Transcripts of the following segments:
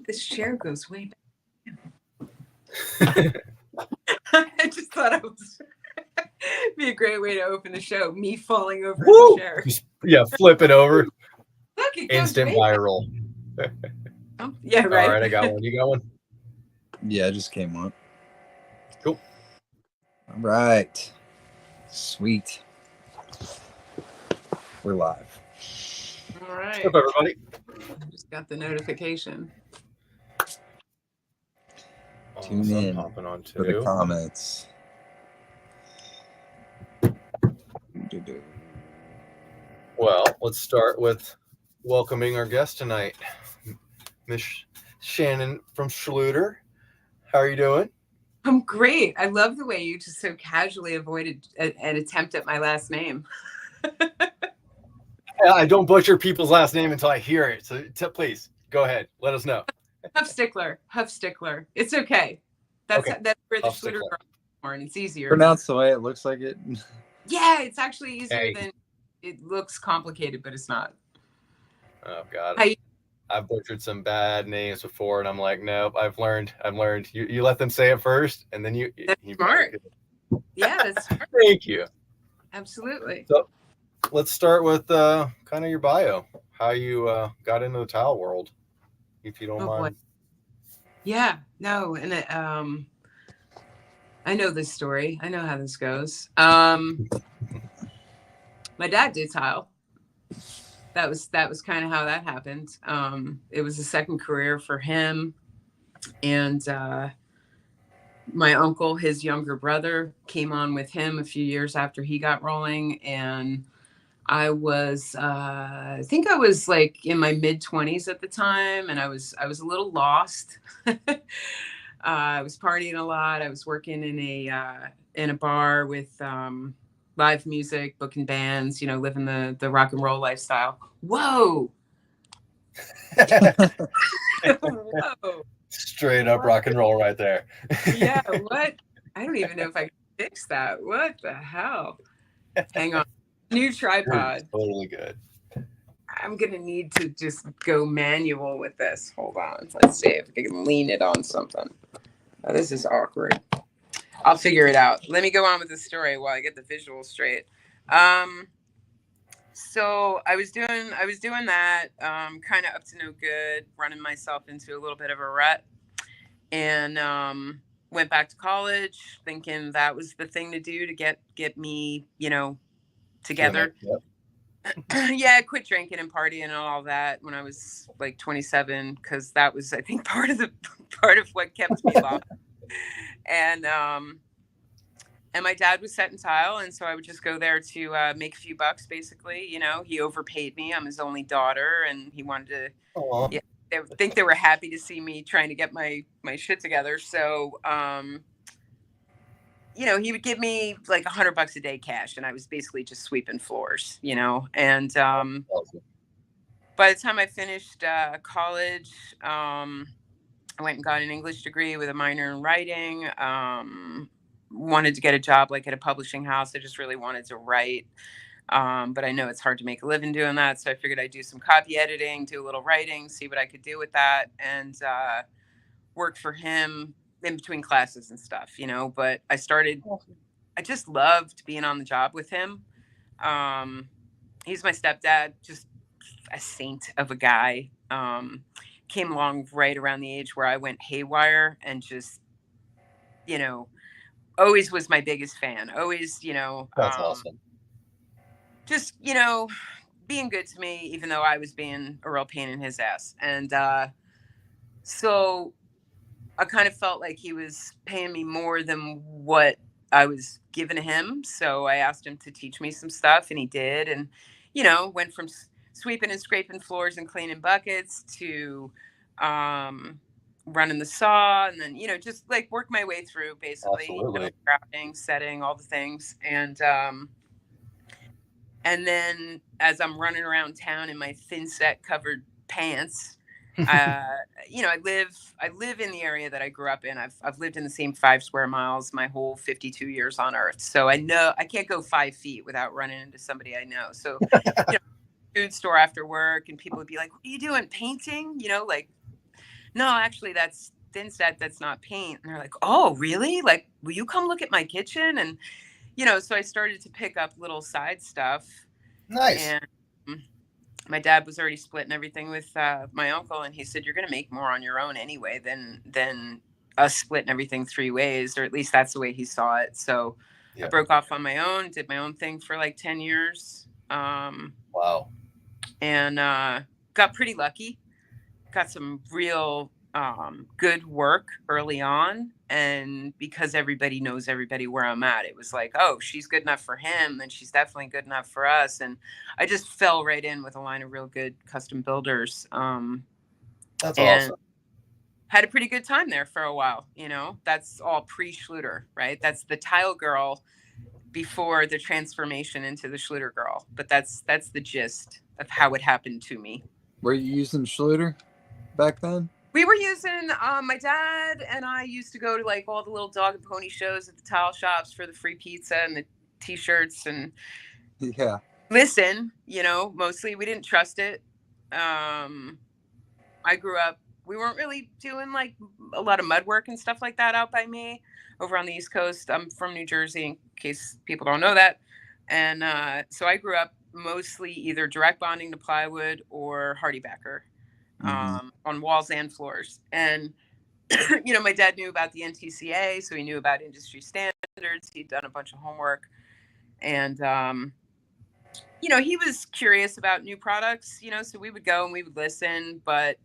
this chair goes way back. I just thought it was be a great way to open the show. Me falling over the chair. Yeah, flip it over. Look, it goes Instant way viral. back. Yeah, right. All right, I got one. You got one? Yeah, I just came up. Cool. All right. Sweet. We're live. All right. What's up, everybody? Just got the notification. Tune in hopping on for the comments. Well, let's start with welcoming our guest tonight, Miss Shannon from Schluter. How are you doing? I'm great. I love the way you just so casually avoided an attempt at my last name. I don't butcher people's last name until I hear it. So please go ahead. Let us know. Huffstickler. It's okay. That's where the Schluter are born. It's easier. Pronounced the way it looks like it. Yeah, it's actually easier than it looks complicated, but it's not. Oh God. I've butchered some bad names before, and I'm like, nope. I've learned. You let them say it first, and then you. That's smart. Yeah, that's smart. Thank you. Absolutely. So, let's start with kind of your bio. How you got into the tile world, if you don't mind. Boy. Yeah. No, and I know this story. I know how this goes. My dad did tile. That was kind of how that happened. It was a second career for him. And my uncle, his younger brother, came on with him a few years after he got rolling. And I was, I think I was like in my mid-20s at the time. And I was a little lost. I was partying a lot. I was working in a bar with live music, booking bands, living the rock and roll lifestyle. Whoa. Whoa. Straight up rock and roll right there. Yeah, what? I don't even know if I can fix that. What the hell? Hang on. New tripod. Totally good. I'm going to need to just go manual with this. Hold on. Let's see if I can lean it on something. Oh, this is awkward. I'll figure it out. Let me go on with the story while I get the visuals straight. So I was doing that, kind of up to no good, running myself into a little bit of a rut, and went back to college thinking that was the thing to do to get me, together. Yep. Yeah, I quit drinking and partying and all that when I was like 27, because that was, I think, part of what kept me lost. And my dad was setting tile, and so I would just go there to make a few bucks, basically. He overpaid me. I'm his only daughter, and he wanted to. Aww. Yeah, I think they were happy to see me trying to get my shit together. So, he would give me like $100 a day cash, and I was basically just sweeping floors, And Awesome. By the time I finished college, I went and got an English degree with a minor in writing. Wanted to get a job like at a publishing house. I just really wanted to write. But I know it's hard to make a living doing that. So I figured I'd do some copy editing, do a little writing, see what I could do with that, and work for him in between classes and stuff, But I just loved being on the job with him. He's my stepdad, just a saint of a guy. Came along right around the age where I went haywire and just, always was my biggest fan. Always, That's awesome. Just, being good to me, even though I was being a real pain in his ass. And so I kind of felt like he was paying me more than what I was giving to him. So I asked him to teach me some stuff, and he did. And, went from sweeping and scraping floors and cleaning buckets to running the saw, and then just like work my way through basically, crafting, setting, all the things, and then as I'm running around town in my thin set covered pants, I live in the area that I grew up in. I've lived in the same 5 square miles my whole 52 years on Earth, so I know I can't go 5 feet without running into somebody I know. So food store after work, and people would be like, "What are you doing? Painting?" Like no, actually, that's thin set. That's not paint. And they're like, oh, really? Like, will you come look at my kitchen? And, so I started to pick up little side stuff. Nice. And my dad was already splitting everything with my uncle. And he said, you're going to make more on your own anyway than us splitting everything three ways, or at least that's the way he saw it. So I Yeah. broke off on my own, did my own thing for like 10 years. Wow. And got pretty lucky. Got some real good work early on. And because everybody knows everybody where I'm at, it was like, oh, she's good enough for him, then she's definitely good enough for us. And I just fell right in with a line of real good custom builders. That's And awesome. had a pretty good time there for a while. That's all pre-Schluter, right? That's the tile girl before the transformation into the Schluter girl. But that's the gist of how it happened to me. Were you using Schluter back then? We were using, my dad and I used to go to like all the little dog and pony shows at the tile shops for the free pizza and the t-shirts and Yeah. listen, mostly we didn't trust it. I grew up, we weren't really doing like a lot of mud work and stuff like that out by me over on the East Coast. I'm from New Jersey, in case people don't know that. And so I grew up mostly either direct bonding to plywood or Hardybacker on walls and floors. And, my dad knew about the NTCA, so he knew about industry standards. He'd done a bunch of homework. And, he was curious about new products, so we would go and we would listen, but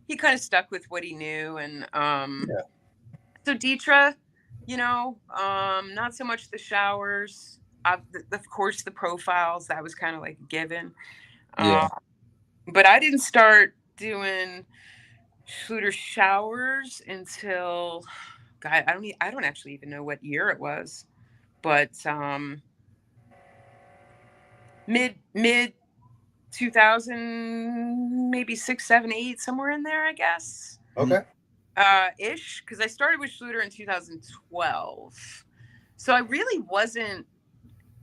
he kind of stuck with what he knew. And so Deetra, not so much the showers, of course, the profiles, that was kind of like a given. Yeah. But I didn't start doing Schluter showers until, God, I don't actually even know what year it was, but mid 2000, maybe 6, 7, 8, somewhere in there, I guess. Okay. Ish, because I started with Schluter in 2012, so I really wasn't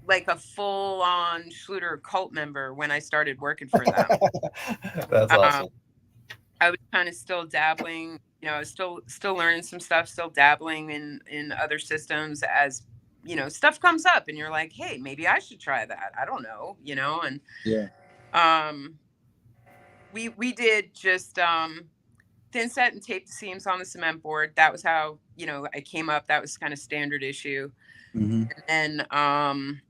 like a full-on Schluter cult member when I started working for them. That's awesome. I was kind of still dabbling, I was still learning some stuff, still dabbling in other systems as, stuff comes up and you're like, hey, maybe I should try that. I don't know, and yeah. We did just thin set and tape the seams on the cement board. That was how, I came up. That was kind of standard issue. Mm-hmm. And then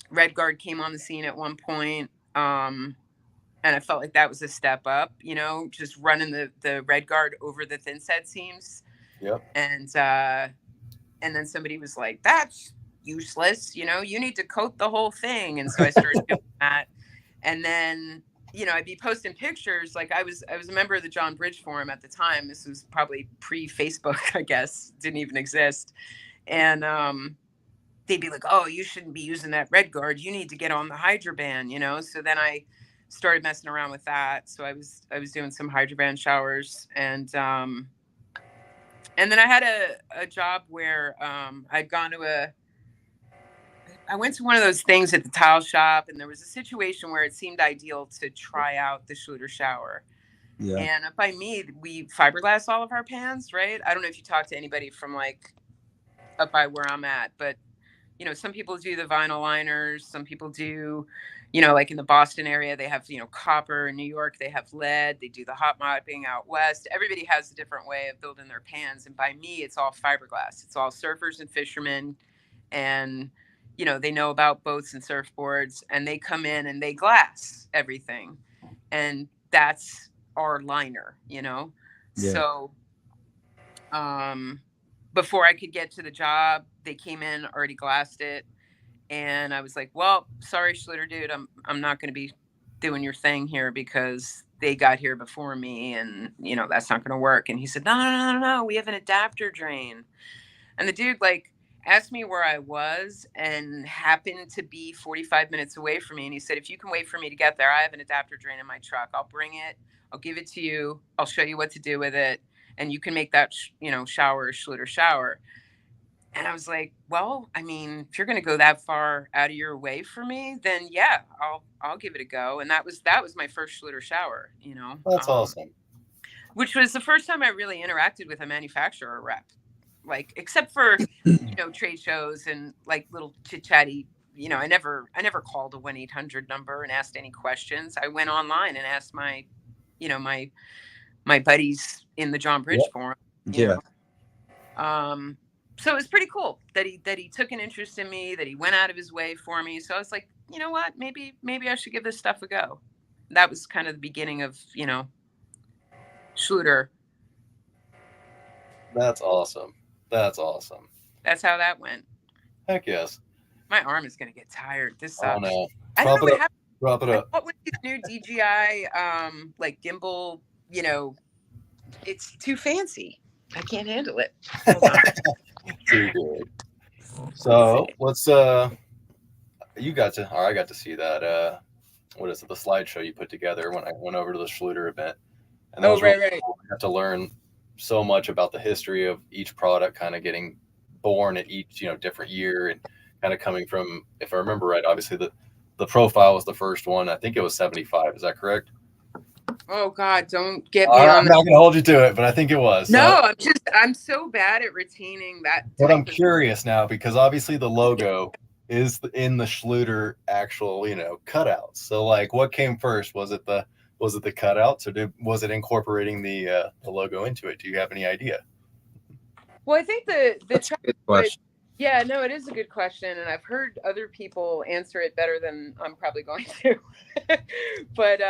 Red Guard came on the scene at one point. And I felt like that was a step up, just running the Red Guard over the thin set seams. Yep. And then somebody was like, that's useless. You need to coat the whole thing. And so I started doing that. And then, I'd be posting pictures. Like I was a member of the John Bridge Forum at the time. This was probably pre-Facebook, I guess, didn't even exist. And they'd be like, oh, you shouldn't be using that Red Guard. You need to get on the Hydraband, So then I started messing around with that. So I was doing some Hydraband showers. And then I had a job where I'd gone to I went to one of those things at the tile shop, and there was a situation where it seemed ideal to try out the Schluter shower. Yeah. And by me, we fiberglass all of our pans, right? I don't know if you talk to anybody from like up by where I'm at, but some people do the vinyl liners. Some people do, like in the Boston area, they have, copper. In New York, they have lead. They do the hot mopping out west. Everybody has a different way of building their pans. And by me, it's all fiberglass. It's all surfers and fishermen. And they know about boats and surfboards, and they come in and they glass everything. And that's our liner, Yeah. So before I could get to the job, they came in, already glassed it. And I was like, well, sorry, Schluter dude, I'm not going to be doing your thing here because they got here before me, and that's not going to work. And he said, no, we have an adapter drain. And the dude like asked me where I was and happened to be 45 minutes away from me. And he said, if you can wait for me to get there, I have an adapter drain in my truck. I'll bring it. I'll give it to you. I'll show you what to do with it. And you can make that, shower a Schluter shower. And I was like, well, I mean, if you're going to go that far out of your way for me, then yeah, I'll give it a go. And that was my first Schluter shower, That's awesome. which was the first time I really interacted with a manufacturer rep, like except for trade shows and like little chit chatty. I never called a 1-800 number and asked any questions. I went online and asked my buddies in the John Bridge forum. Yeah. So it was pretty cool that he took an interest in me, that he went out of his way for me. So I was like, you know what, maybe I should give this stuff a go. That was kind of the beginning of, Schluter. That's awesome. That's awesome. That's how that went. Heck yes. My arm is going to get tired. This sucks. Oh no. I don't know what happened. Drop it up. What with the new DJI, like gimbal, it's too fancy. I can't handle it. Hold on. Too good. So let's I got to see that what is it, the slideshow you put together when I went over to the Schluter event. And that was really cool. I got to learn so much about the history of each product kind of getting born at each, different year, and kind of coming from, if I remember right, obviously the profile was the first one. I think it was 75. Is that correct? Oh God, don't get me on. I'm not going to hold you to it, but I think it was. No, I'm so bad at retaining that. But I'm curious now, because obviously the logo is in the Schluter actual, cutouts. So like, what came first? Was it the cutouts, or was it incorporating the logo into it? Do you have any idea? Well, I think That's a good question. Yeah, no, it is a good question, and I've heard other people answer it better than I'm probably going to. But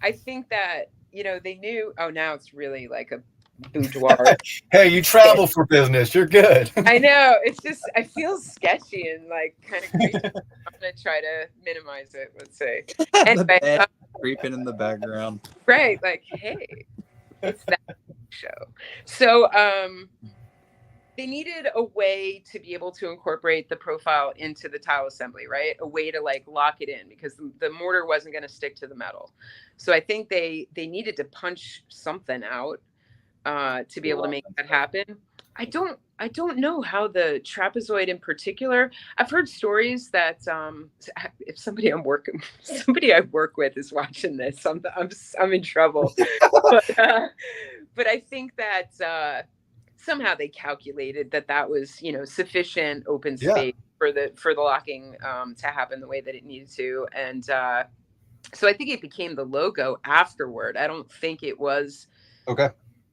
I think that they knew. Oh, now it's really like a boudoir. Hey, you travel for business. You're good. I know. It's just I feel sketchy and like kind of creepy. I'm gonna try to minimize it. Let's say. Anyway, creeping in the background. Right. Like, hey, it's that show. So they needed a way to be able to incorporate the profile into the tile assembly, right? A way to like lock it in, because the mortar wasn't going to stick to the metal. So I think they needed to punch something out to be able to make that happen. I don't know how the trapezoid in particular. I've heard stories that if somebody I work with is watching this, I'm in trouble. But I think that somehow they calculated that was sufficient open space for the locking to happen the way that it needed to, and so I think it became the logo afterward. I don't think it was okay.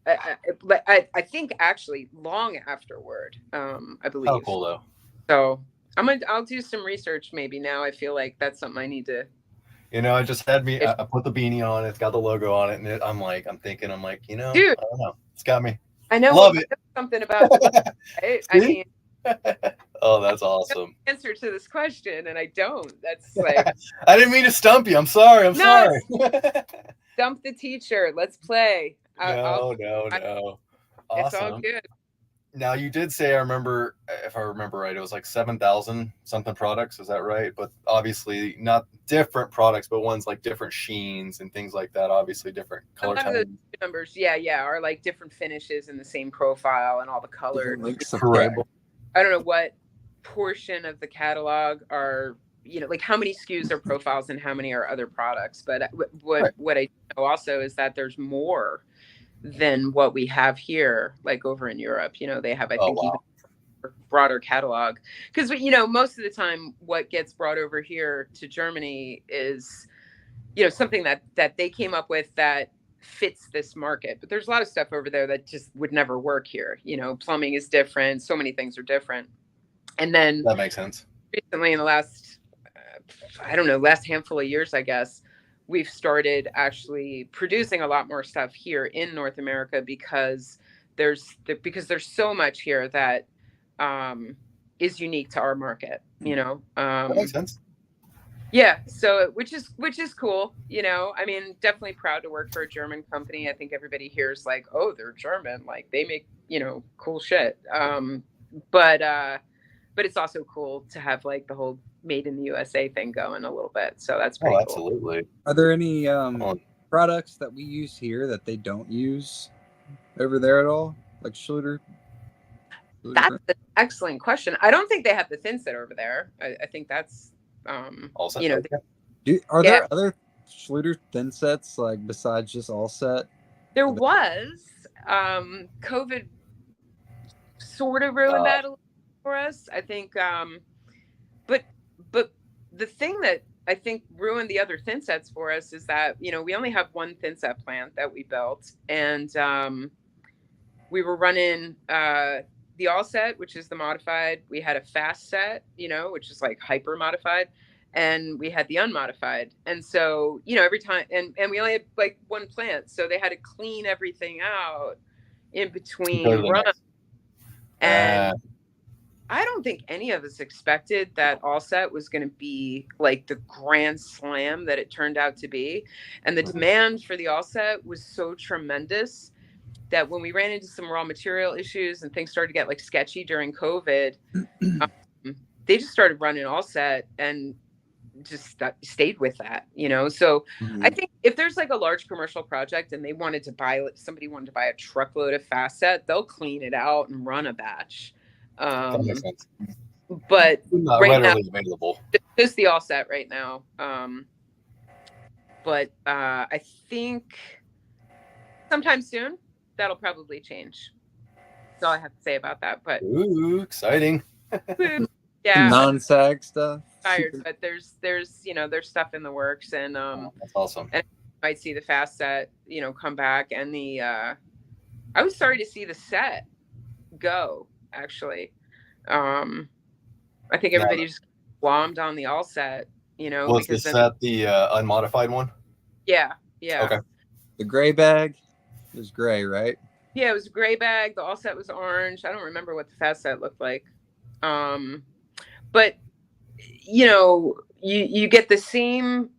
I think actually long afterward. I believe. How cool though. So I'll do some research maybe now. I feel like that's something I need to. It just had me. I put the beanie on. It's got the logo on it, and I'm thinking, dude, I don't know. It's got me. I know. Love it. Something about it, right? I mean, oh, that's awesome. Answer to this question, and I don't. That's like I didn't mean to stump you. I'm sorry. Sorry. Stump the teacher. Let's play. No. Awesome. It's all good. Now you did say, if I remember right, it was like 7,000 something products. Is that right? But obviously not different products, but ones like different sheens and things like that. Obviously different color tones. Numbers, are like different finishes in the same profile and all the colors. Correct. I don't know what portion of the catalog are, like how many SKUs are profiles and how many are other products. But what I know also is that there's more than what we have here, like over in Europe. They have, I think, even a broader catalog, because most of the time what gets brought over here to Germany is something that they came up with that fits this market. But there's a lot of stuff over there that just would never work here. Plumbing is different, so many things are different. And then that makes sense. Recently, in the last last handful of years, I guess, we've started actually producing a lot more stuff here in North America, because there's so much here that is unique to our market. That makes sense. Yeah, so which is cool. I mean, definitely proud to work for a German company. I think everybody here is like, oh, they're German, like they make cool shit. But it's also cool to have like the whole made in the USA thing going a little bit. So that's pretty cool. Absolutely. Are there any products that we use here that they don't use over there at all? Like Schluter? That's an excellent question. I don't think they have the thin set over there. I think that's also, are there other Schluter thin sets, like besides just all set? There was COVID sort of ruined that a little for us, I think. But the thing that I think ruined the other thin sets for us is that, you know, we only have one thin set plant that we built, and we were running the all set, which is the modified. We had a fast set, you know, which is like hyper modified, and we had the unmodified. And so, you know, every time, and we only had like one plant, so they had to clean everything out in between runs. And I don't think any of us expected that all set was going to be like the grand slam that it turned out to be. And the demand for the all set was so tremendous that when we ran into some raw material issues and things started to get like sketchy during COVID, they just started running all set and just stayed with that, you know? So I think if there's like a large commercial project and somebody wanted to buy a truckload of fast set, they'll clean it out and run a batch. That makes sense. But not right readily now, available. just the all set right now. But I think sometime soon that'll probably change. That's all I have to say about that. But ooh, exciting. Yeah, non-sag stuff. Tired, but there's you know, there's stuff in the works, and that's awesome. And I might see the fast set, you know, come back, and the I was sorry to see the set go, actually. I think everybody just glommed on the all set, you know. Was the set the unmodified one? Yeah. Okay. The gray bag was gray, right? Yeah, it was a gray bag. The all set was orange. I don't remember what the fast set looked like. But you know, you get the same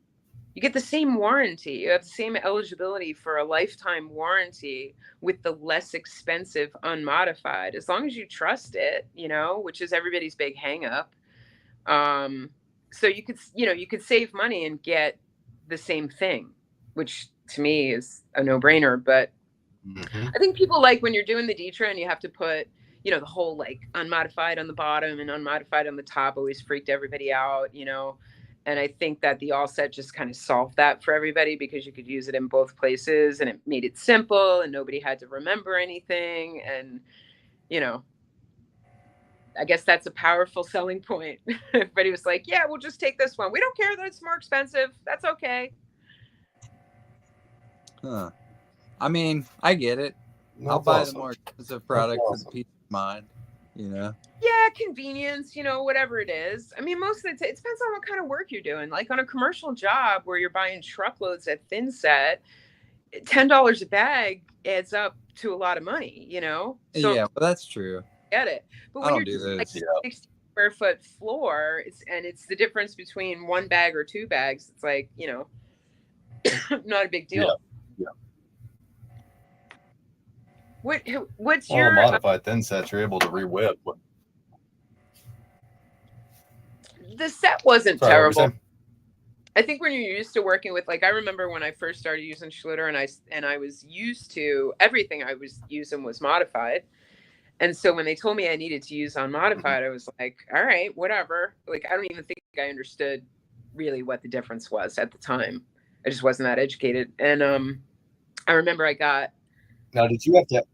warranty. You have the same eligibility for a lifetime warranty with the less expensive unmodified, as long as you trust it, you know, which is everybody's big hang up. So you could save money and get the same thing, which to me is a no-brainer. But I think people like when you're doing the Ditra and you have to put, you know, the whole like unmodified on the bottom and unmodified on the top always freaked everybody out, you know. And I think that the all set just kind of solved that for everybody, because you could use it in both places and it made it simple and nobody had to remember anything. And, you know, I guess that's a powerful selling point. Everybody was like, yeah, we'll just take this one. We don't care that it's more expensive. That's okay. Huh. I mean, I get it. I'll buy the more expensive product for the peace of mind, you know? Yeah, convenience, you know, whatever it is. I mean, most of it depends on what kind of work you're doing. Like on a commercial job where you're buying truckloads at thin set, $10 a bag adds up to a lot of money, you know? So, yeah, well, that's true. Get it. But when you're doing like 60 square foot floor, it's the difference between one bag or two bags. It's like, you know, not a big deal. Yeah. What's your modified thin sets? You're able to re-whip. The set wasn't terrible. I think when you're used to working with, like, I remember when I first started using Schluter, and I was used to everything I was using was modified. And so when they told me I needed to use unmodified, I was like, all right, whatever. Like, I don't even think I understood really what the difference was at the time. I just wasn't that educated. And I remember I got. Now, did you have to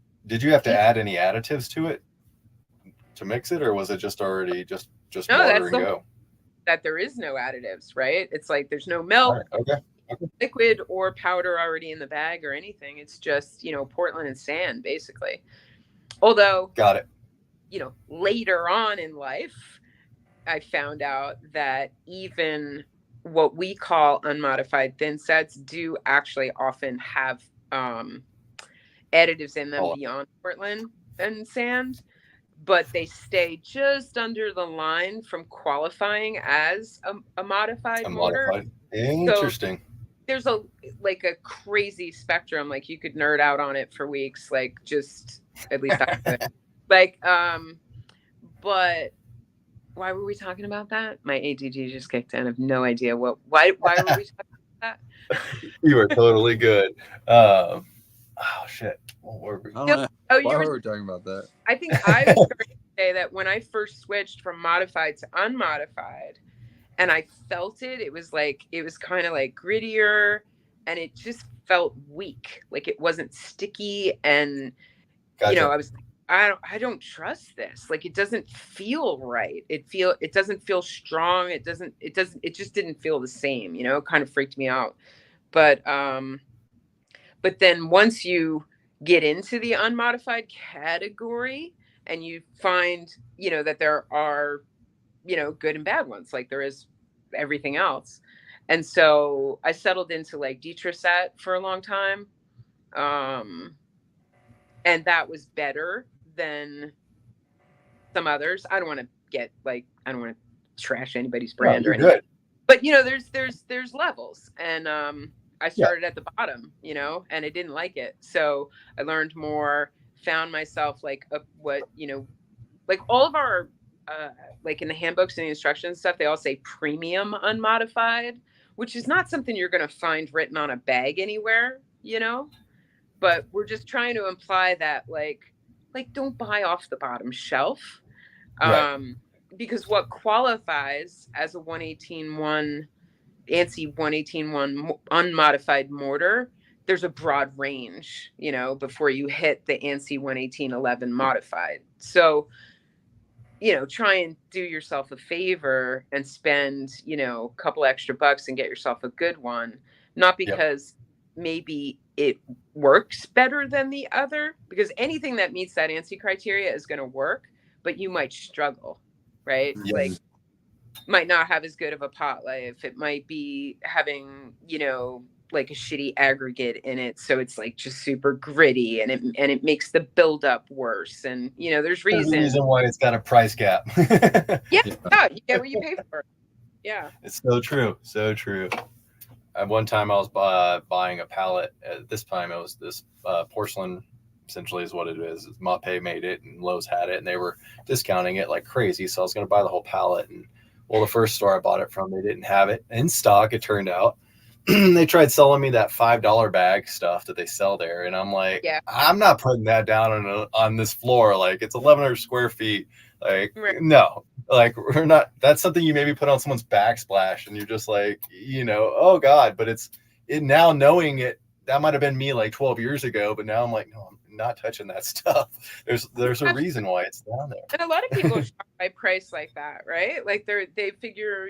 add any additives to it to mix it, or was it just already just no, water and go? That there is no additives, right? It's like there's no milk, liquid or powder already in the bag or anything. It's just, you know, Portland and sand, basically. Although, got it. You know, later on in life, I found out that even what we call unmodified thin sets do actually often have additives in them beyond Portland and sand, but they stay just under the line from qualifying as a modified motor. Interesting. So there's a crazy spectrum. Like you could nerd out on it for weeks. Like just at least I could. Like but why were we talking about that? My ADD just kicked in. I have no idea why were we talking about that? You were totally good. Oh shit! What were we? Why were we talking about that? I think I was going to say that when I first switched from modified to unmodified, and I felt it was kind of like grittier, and it just felt weak, like it wasn't sticky, and Gotcha. I was like, I don't trust this. Like it doesn't feel right. It doesn't feel strong. It just didn't feel the same, it kind of freaked me out. But then once you get into the unmodified category and you find, that there are, good and bad ones, like there is everything else. And so I settled into like Detroset for a long time. Um, and that was better than some others. I don't want to trash anybody's No, brand or you're anything. good. But there's levels, and I Yeah. started at the bottom, and I didn't like it. So I learned more, found myself like like all of our like in the handbooks and the instructions and stuff, they all say premium unmodified, which is not something you're going to find written on a bag anywhere, but we're just trying to imply that like don't buy off the bottom shelf. Right. Because what qualifies as a 118.1 ANSI 118.1 unmodified mortar, there's a broad range, before you hit the ANSI 118.11 modified. So, try and do yourself a favor and spend, a couple extra bucks and get yourself a good one. Not Yep. because maybe it works better than the other, because anything that meets that ANSI criteria is going to work, but you might struggle, right? Yep. Like, might not have as good of a pot life. It might be having, like a shitty aggregate in it, so it's like just super gritty, and it makes the buildup worse. And there's There's a reason. reason why it's got a price gap. Yeah, you get what you pay for. Yeah, it's so true. So true. At one time, I was buying a pallet. At this time, it was this porcelain, essentially, is what it is. Mape made it, and Lowe's had it, and they were discounting it like crazy. So I was going to buy the whole pallet. And well, the first store I bought it from, they didn't have it in stock. It turned out. They tried selling me that $5 bag stuff that they sell there, and I'm like, yeah, I'm not putting that down on this floor. Like it's 1,100 square feet. Like right. no, like we're not. That's something you maybe put on someone's backsplash, and you're just like, oh God. But it now knowing it. That might have been me like 12 years ago, but now I'm like, no, I'm not touching that stuff. There's a reason why it's down there. And a lot of people shop by price like that, right? Like they figure,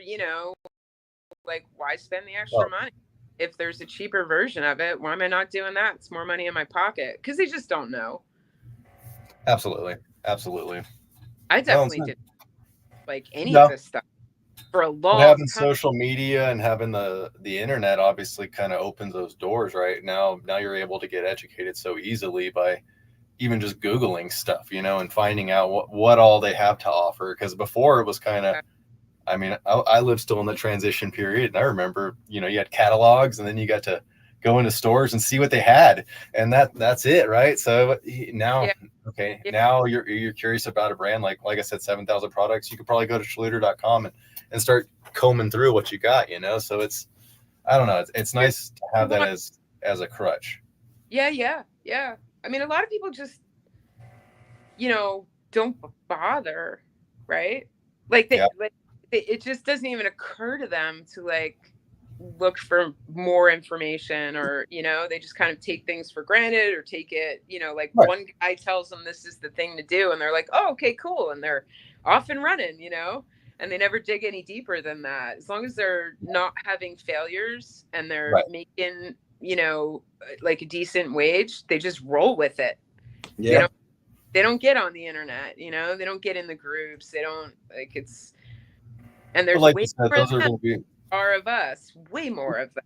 like why spend the extra money? If there's a cheaper version of it, why am I not doing that? It's more money in my pocket, because they just don't know. Absolutely. I definitely did like any of this stuff for a long having time. Social media and having the internet obviously kind of opens those doors, right? Now you're able to get educated so easily by even just Googling stuff, and finding out what all they have to offer. Because before it was kind of, I mean, I live still in the transition period, and I remember, you had catalogs, and then you got to go into stores and see what they had, and that's it, right? So now, now you're curious about a brand like I said, 7,000 products. You could probably go to Schluter.com and start combing through what you got, So I don't know. It's nice to have that as a crutch. Yeah. I mean, a lot of people just, don't bother, right? Like it just doesn't even occur to them to like look for more information, or they just kind of take things for granted, or take it, like right. One guy tells them this is the thing to do, and they're like, oh, okay, cool, and they're off and running, and they never dig any deeper than that. As long as they're not having failures and they're right. making like a decent wage, they just roll with it. Yeah, they don't get on the internet, they don't get in the groups, they don't like it's. And there's like way said, those are going to be more of us, way more of them.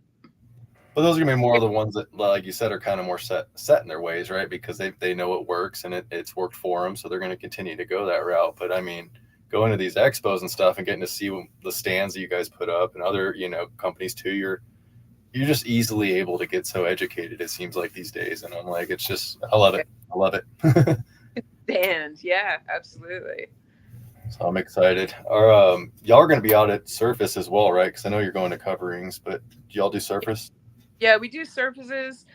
But those are going to be more of the ones that, like you said, are kind of more set in their ways, right? Because they know it works, and it's worked for them, so they're going to continue to go that route. But I mean, going to these expos and stuff and getting to see the stands that you guys put up and other companies too, you're just easily able to get so educated, it seems like, these days. And I'm like, it's just, I love it. Stand, yeah, absolutely. So I'm excited. Y'all are going to be out at Surface as well, right? Because I know you're going to coverings, but do y'all do Surface? Yeah, we do Surfaces.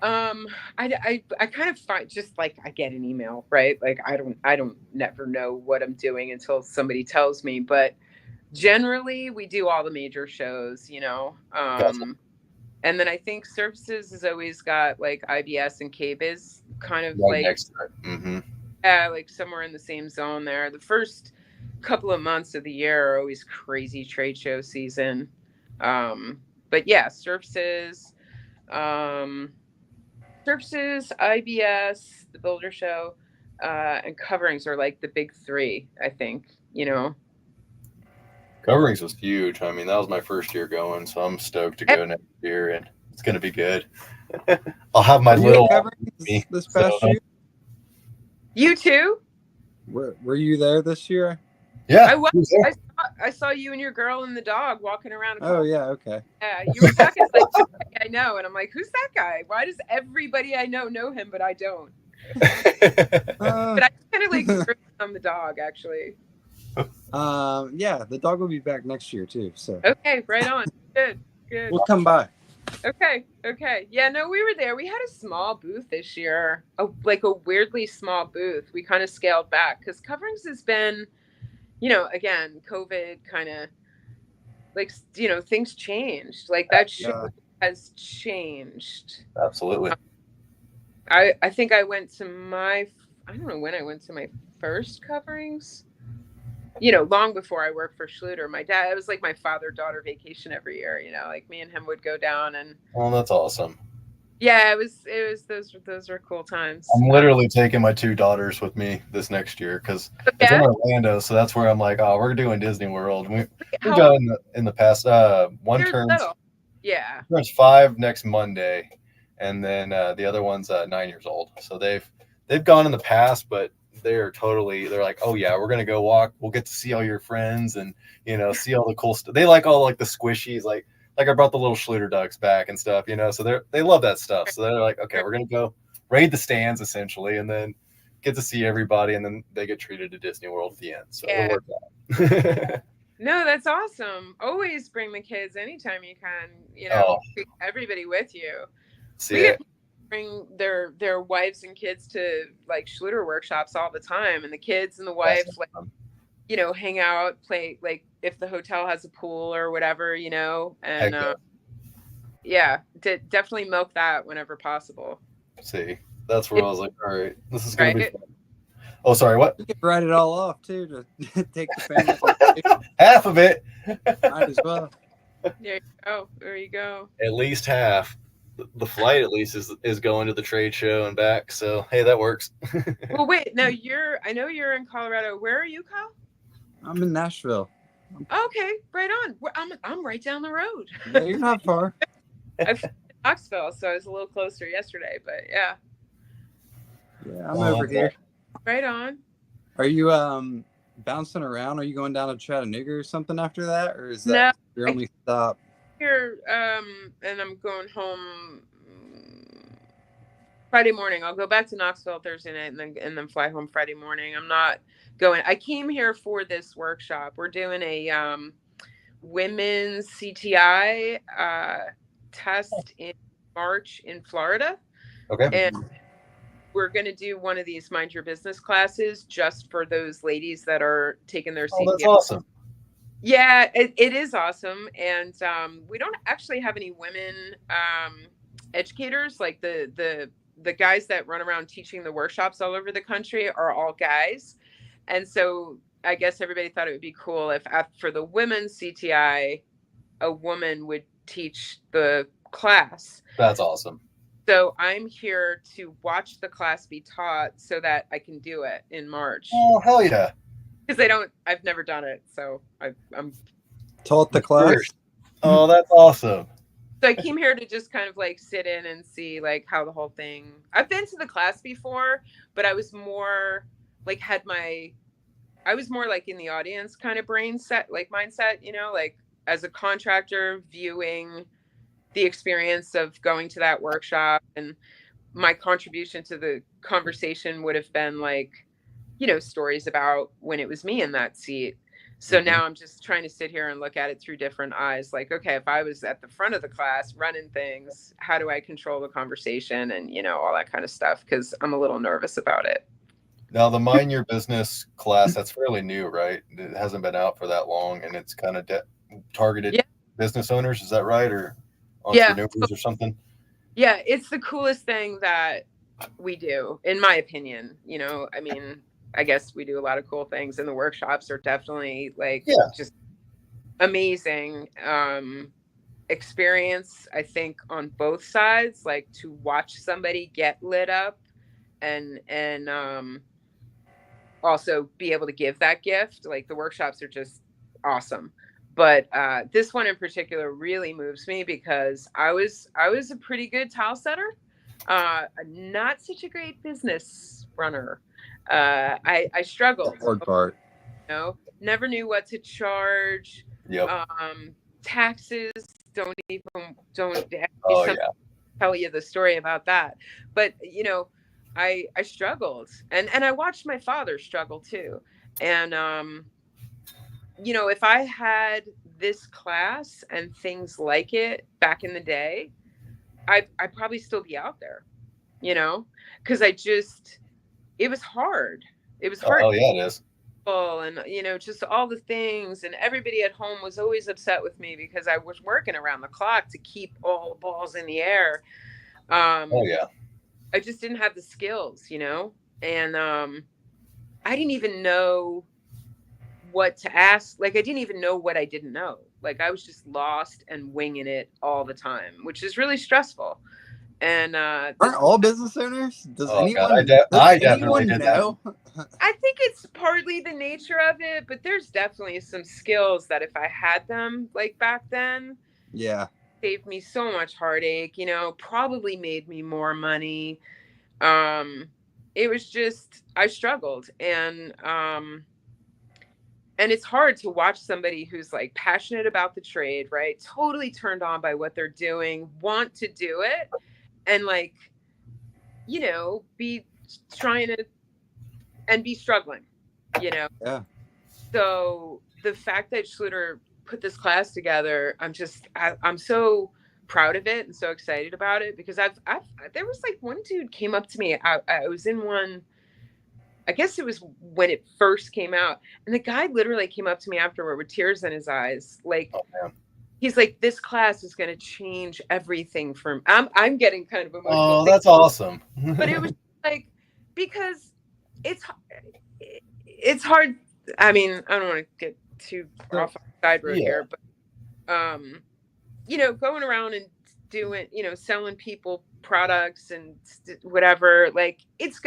I kind of find, just like, I get an email, right? Like I don't never know what I'm doing until somebody tells me. But generally, we do all the major shows. Gotcha. And then I think services has always got like IBS and KBIS kind of Right like, next to it. Mm-hmm. like somewhere in the same zone there. The first couple of months of the year are always crazy trade show season. But yeah, um, services, IBS, the Builder Show, and coverings are like the big three, I think, you know. Coverings was huge. I mean, that was my first year going, so I'm stoked to go next year, and it's gonna be good. I'll have my Were you little at Coverings me, this so past year? You too? Were you there this year? yeah. I was. I saw you and your girl and the dog walking around. Oh yeah, okay. Yeah, you were talking like who's that guy I know, and I'm like, who's that guy? Why does everybody I know him, but I don't? But I kind of like screwed on the dog, actually. Yeah, the dog will be back next year too. So Okay, right on. Good. we'll come by. Okay. Yeah, no, we were there. We had a small booth this year, like a weirdly small booth. We kind of scaled back because coverings has been, again, COVID kind of like, things changed. Like that show has changed. Absolutely. I think I went to I don't know when I went to my first coverings. Long before I worked for Schluter, my dad, it was like my father-daughter vacation every year, like me and him would go down and. Oh, that's awesome. Yeah, it was those were cool times. I'm literally taking my 2 daughters with me this next year because it's in Orlando, so that's where I'm like, oh, we're doing Disney World. We've done in the past. One turns 5 next Monday, and then the other one's 9 years old. So they've gone in the past, but they're like, oh yeah, we're gonna go walk. We'll get to see all your friends and see all the cool stuff. They like all like the squishies, like I brought the little Schluter ducks back and stuff, so they love that stuff. So they're like, okay, we're going to go raid the stands essentially, and then get to see everybody. And then they get treated to Disney World at the end. So it worked out. No, that's awesome. Always bring the kids anytime you can, bring everybody with you. Bring their wives and kids to like Schluter workshops all the time. And the kids and the wives, hang out, play, like if the hotel has a pool or whatever, and definitely milk that whenever possible. See, that's where I was like, all right, this is going to be fun. Oh, sorry, what? You can write it all off too to take the family. Half of it. Might as well. There you go. At least half. The flight at least is going to the trade show and back. So hey, that works. Well, wait, now I know you're in Colorado. Where are you, Kyle? I'm in Nashville. Okay, right on. I'm right down the road. Yeah, you're not far. I'm in Knoxville, so I was a little closer yesterday, but yeah. Yeah, I'm over here. Right on. Are you bouncing around? Are you going down to Chattanooga or something after that, or is that your only stop? Here, and I'm going home Friday morning. I'll go back to Knoxville Thursday night and then fly home Friday morning. I'm not going. I came here for this workshop. We're doing a women's CTI test in March in Florida. Okay. And we're going to do one of these Mind Your Business classes just for those ladies that are taking their CTI. Oh, that's awesome. Yeah, it is awesome. And we don't actually have any women educators. Like the guys that run around teaching the workshops all over the country are all guys. And so I guess everybody thought it would be cool if for the women's CTI, a woman would teach the class. That's awesome. So I'm here to watch the class be taught so that I can do it in March. Oh, hell yeah. Because I've never done it. So I'm taught the class. Oh, that's awesome. So I came here to just kind of like sit in and see like how the whole thing. I've been to the class before, but I was more like I was more like in the audience kind of mindset, like as a contractor viewing the experience of going to that workshop, and my contribution to the conversation would have been like, stories about when it was me in that seat. So now I'm just trying to sit here and look at it through different eyes. Like, okay, if I was at the front of the class running things, how do I control the conversation and, all that kind of stuff? Because I'm a little nervous about it. Now, the Mind Your Business class, that's fairly new, right? It hasn't been out for that long, and it's kind of targeted business owners. Is that right? Or entrepreneurs or something. Yeah, it's the coolest thing that we do, in my opinion. You know, I mean, I guess we do a lot of cool things, and the workshops are definitely like just amazing experience, I think, on both sides, like to watch somebody get lit up and also be able to give that gift. Like the workshops are just awesome. But this one in particular really moves me because I was a pretty good tile setter, not such a great business runner. I struggled. The hard part. You know, never knew what to charge. Yep. Taxes don't Oh yeah. tell you the story about that. But you know, I struggled, and I watched my father struggle too. And you know, if I had this class and things like it back in the day, I'd probably still be out there, you know, because it was hard. It was hard. Oh yeah, it is. And you know, just all the things, and everybody at home was always upset with me because I was working around the clock to keep all the balls in the air. Oh yeah. I just didn't have the skills, you know, and I didn't even know what to ask. Like I didn't even know what I didn't know. Like I was just lost and winging it all the time, which is really stressful. And aren't all business owners? Does God, does I definitely anyone did know? I think it's partly the nature of it, but there's definitely some skills that if I had them like back then, saved me so much heartache, you know, probably made me more money. It was just I struggled, and it's hard to watch somebody who's like passionate about the trade, right? Totally turned on by what they're doing, want to do it, and like, you know, be trying to and be struggling, you know? Yeah. So the fact that Schluter put this class together, I'm so proud of it and so excited about it because there was like one dude came up to me. I was in one, I guess it was when it first came out. And the guy literally came up to me afterward with tears in his eyes. Like, he's like, this class is going to change everything for me. I'm getting kind of emotional. Oh, that's awesome. But it was like, because it's hard. I mean, I don't want to get too off on the side road here, but you know, going around and doing, you know, selling people products and whatever, like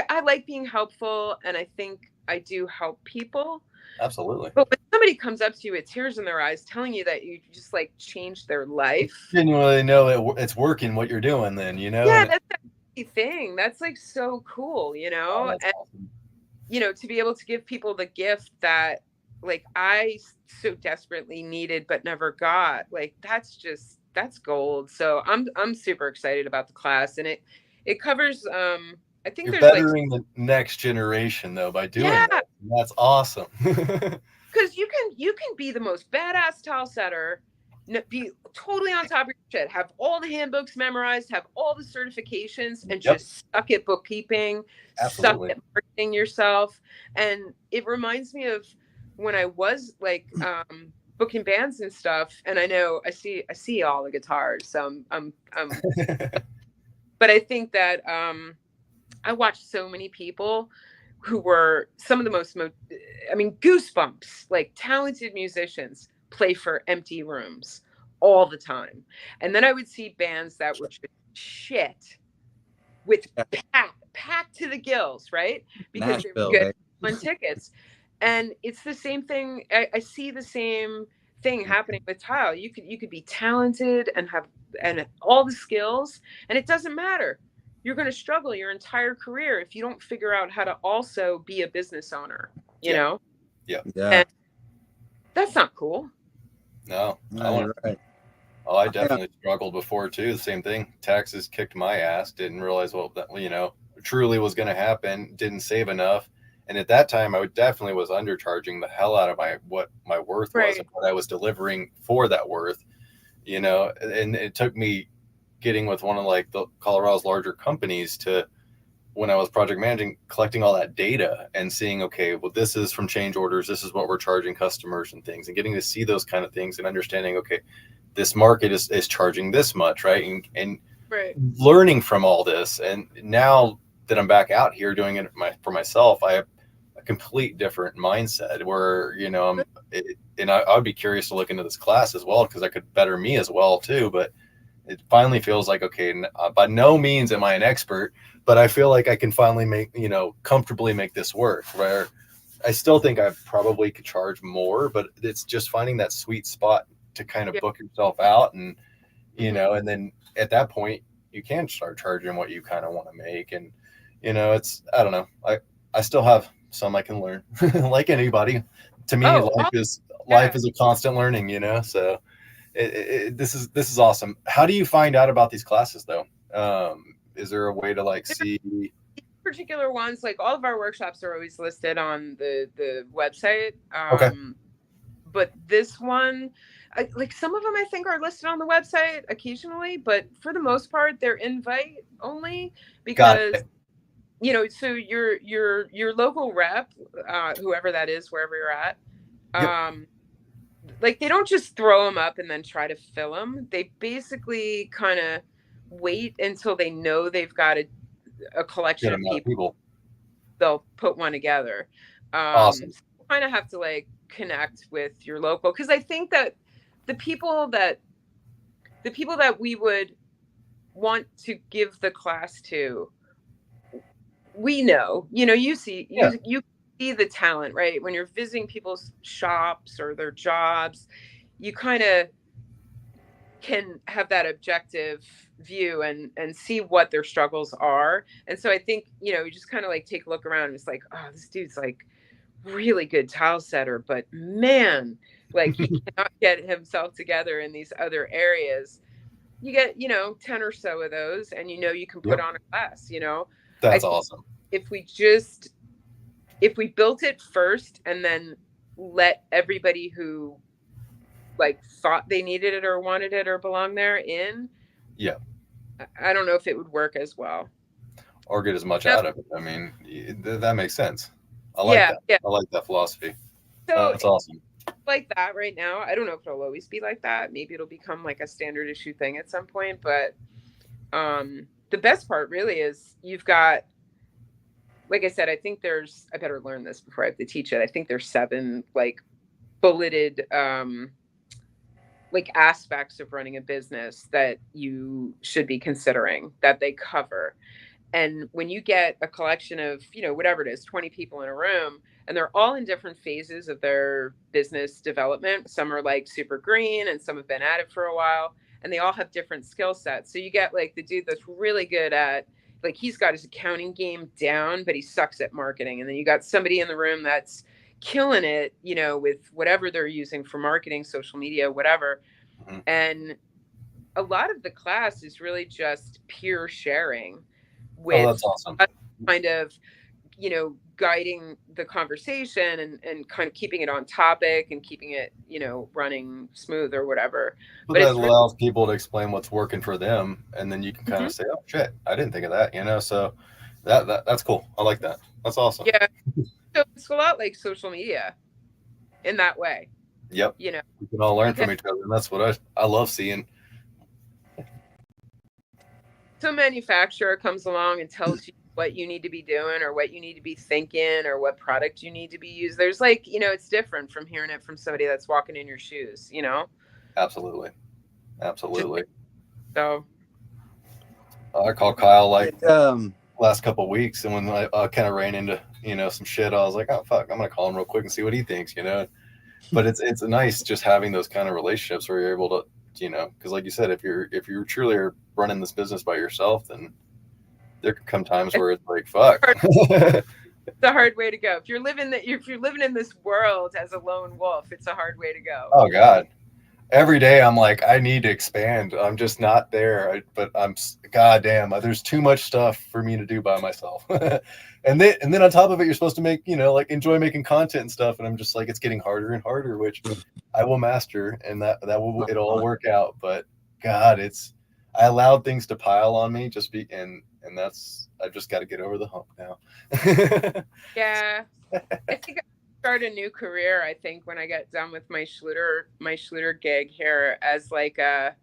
I like being helpful, and I think I do help people. Absolutely. But when somebody comes up to you with tears in their eyes telling you that you just like changed their life, genuinely know it's working what you're doing, then, you know. Yeah, that's the thing. That's like so cool, you know. Oh, and awesome. You know, to be able to give people the gift that like I so desperately needed but never got, like that's gold. So I'm super excited about the class, and it covers I think you're there's bettering the next generation though by doing that. That's awesome. Because you can be the most badass tile setter, be totally on top of your shit, have all the handbooks memorized, have all the certifications, and just suck at bookkeeping, suck at marketing yourself. And it reminds me of when I was like booking bands and stuff. And I know I see all the guitars, so I'm but I think that I watched so many people who were some of the most, I mean, goosebumps, like talented musicians play for empty rooms all the time. And then I would see bands that were just shit with packed to the gills, right? Because they were good on tickets. And it's the same thing. I see the same thing happening with tile. You could be talented and have all the skills, and it doesn't matter. You're going to struggle your entire career if you don't figure out how to also be a business owner, you know? Yeah. And that's not cool. No, you're right. Oh, I definitely struggled before too. The same thing. Taxes kicked my ass. Didn't realize what that, you know, truly was going to happen. Didn't save enough. And at that time, I definitely was undercharging the hell out of what my worth was and what I was delivering for that worth, you know. And it took me getting with one of like the Colorado's larger companies to, when I was project managing, collecting all that data and seeing, okay, well, this is from change orders. This is what we're charging customers and things, and getting to see those kind of things and understanding, okay, this market is charging this much, right? And Right. learning from all this, and now that I'm back out here doing it for myself, I have a complete different mindset where, you know, and I would be curious to look into this class as well, because I could better me as well too. But it finally feels like, okay, by no means am I an expert, but I feel like I can finally comfortably make this work, where I still think I probably could charge more, but it's just finding that sweet spot to kind of book yourself out. And, you know, and then at that point you can start charging what you kind of want to make. And, you know, I don't know. I still have some I can learn like anybody. To me, life is a constant learning, you know? So this is awesome. How do you find out about these classes though? Is there a way to like see particular ones? Like all of our workshops are always listed on the website. Okay. But this one, like some of them I think are listed on the website occasionally, but for the most part they're invite only, because you know, so your local rep, whoever that is, wherever you're at, like they don't just throw them up and then try to fill them. They basically kind of wait until they know they've got a collection of people. They'll put one together. Awesome. So you kind of have to like connect with your local, because I think that the people that we would want to give the class to, we know, you know, you see the talent, right? When you're visiting people's shops or their jobs, you kind of can have that objective view and see what their struggles are. And so I think, you know, you just kind of like take a look around and it's like, oh, this dude's like really good tile setter, but man, like he cannot get himself together in these other areas. You get, you know, 10 or so of those, and you know, you can put on a class, you know. That's awesome. If we built it first and then let everybody who like thought they needed it or wanted it or belonged there in, I don't know if it would work as well or get as much out of it. I mean, that makes sense. I like that. I like that philosophy. So that's awesome. Like that right now. I don't know if it'll always be like that. Maybe it'll become like a standard issue thing at some point. But the best part really is you've got, like I said, I think I better learn this before I have to teach it. I think there's 7 like bulleted like aspects of running a business that you should be considering that they cover. And when you get a collection of, you know, whatever it is, 20 people in a room, and they're all in different phases of their business development. Some are like super green and some have been at it for a while, and they all have different skill sets. So you get like the dude that's really good at, like, he's got his accounting game down, but he sucks at marketing. And then you got somebody in the room that's killing it, you know, with whatever they're using for marketing, social media, whatever. And a lot of the class is really just peer sharing with that's awesome. Kind of, you know, guiding the conversation and kind of keeping it on topic and keeping it, you know, running smooth or whatever. But that allows people to explain what's working for them, and then you can kind of say, "Oh shit, I didn't think of that," you know. So that's cool. I like that. That's awesome. Yeah. So it's a lot like social media in that way. Yep. You know, we can all learn from each other, and that's what I love seeing. So manufacturer comes along and tells you what you need to be doing or what you need to be thinking or what product you need to be using. There's like, you know, it's different from hearing it from somebody that's walking in your shoes, you know? Absolutely. So I called Kyle like last couple of weeks, and when I kind of ran into, you know, some shit, I was like, oh fuck, I'm gonna call him real quick and see what he thinks, you know. But it's nice just having those kind of relationships where you're able to, you know, because like you said, if you're truly running this business by yourself, then there could come times where it's like, fuck. It's a hard way to go. If you're living in this world as a lone wolf, it's a hard way to go. Oh God. Every day I'm like, I need to expand. I'm just not there. But I'm, goddamn, there's too much stuff for me to do by myself. and then on top of it, you're supposed to make, you know, like enjoy making content and stuff. And I'm just like, it's getting harder and harder, which I will master, and it'll all work out. But God, I allowed things to pile on me and that's, I've just got to get over the hump now. Yeah. I think start a new career, I think, when I get done with my Schluter gig here, as like a,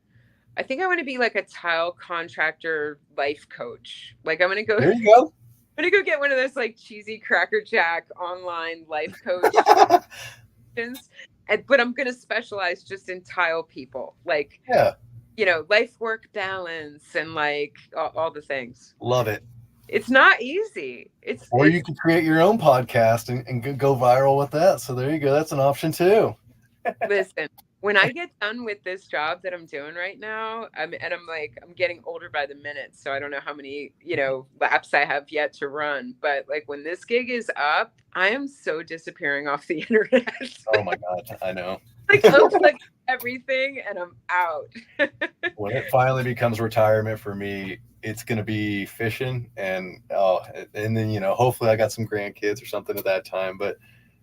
I think I want to be like a tile contractor life coach. Like I'm There you go. gonna go get one of those like cheesy Cracker Jack online life coach things, but I'm gonna specialize just in tile people, like, Yeah, life work balance and like all the things. love it. It's not easy. Or you could create your own podcast and go viral with that. So there you go. That's an option too. Listen, when I get done with this job that I'm doing right now, I'm getting older by the minute, so I don't know how many, laps I have yet to run. But like when this gig is up, I am so disappearing off the internet. Oh my God, I know. Like unplug everything and I'm out. When it finally becomes retirement for me, it's gonna be fishing and then hopefully I got some grandkids or something at that time. But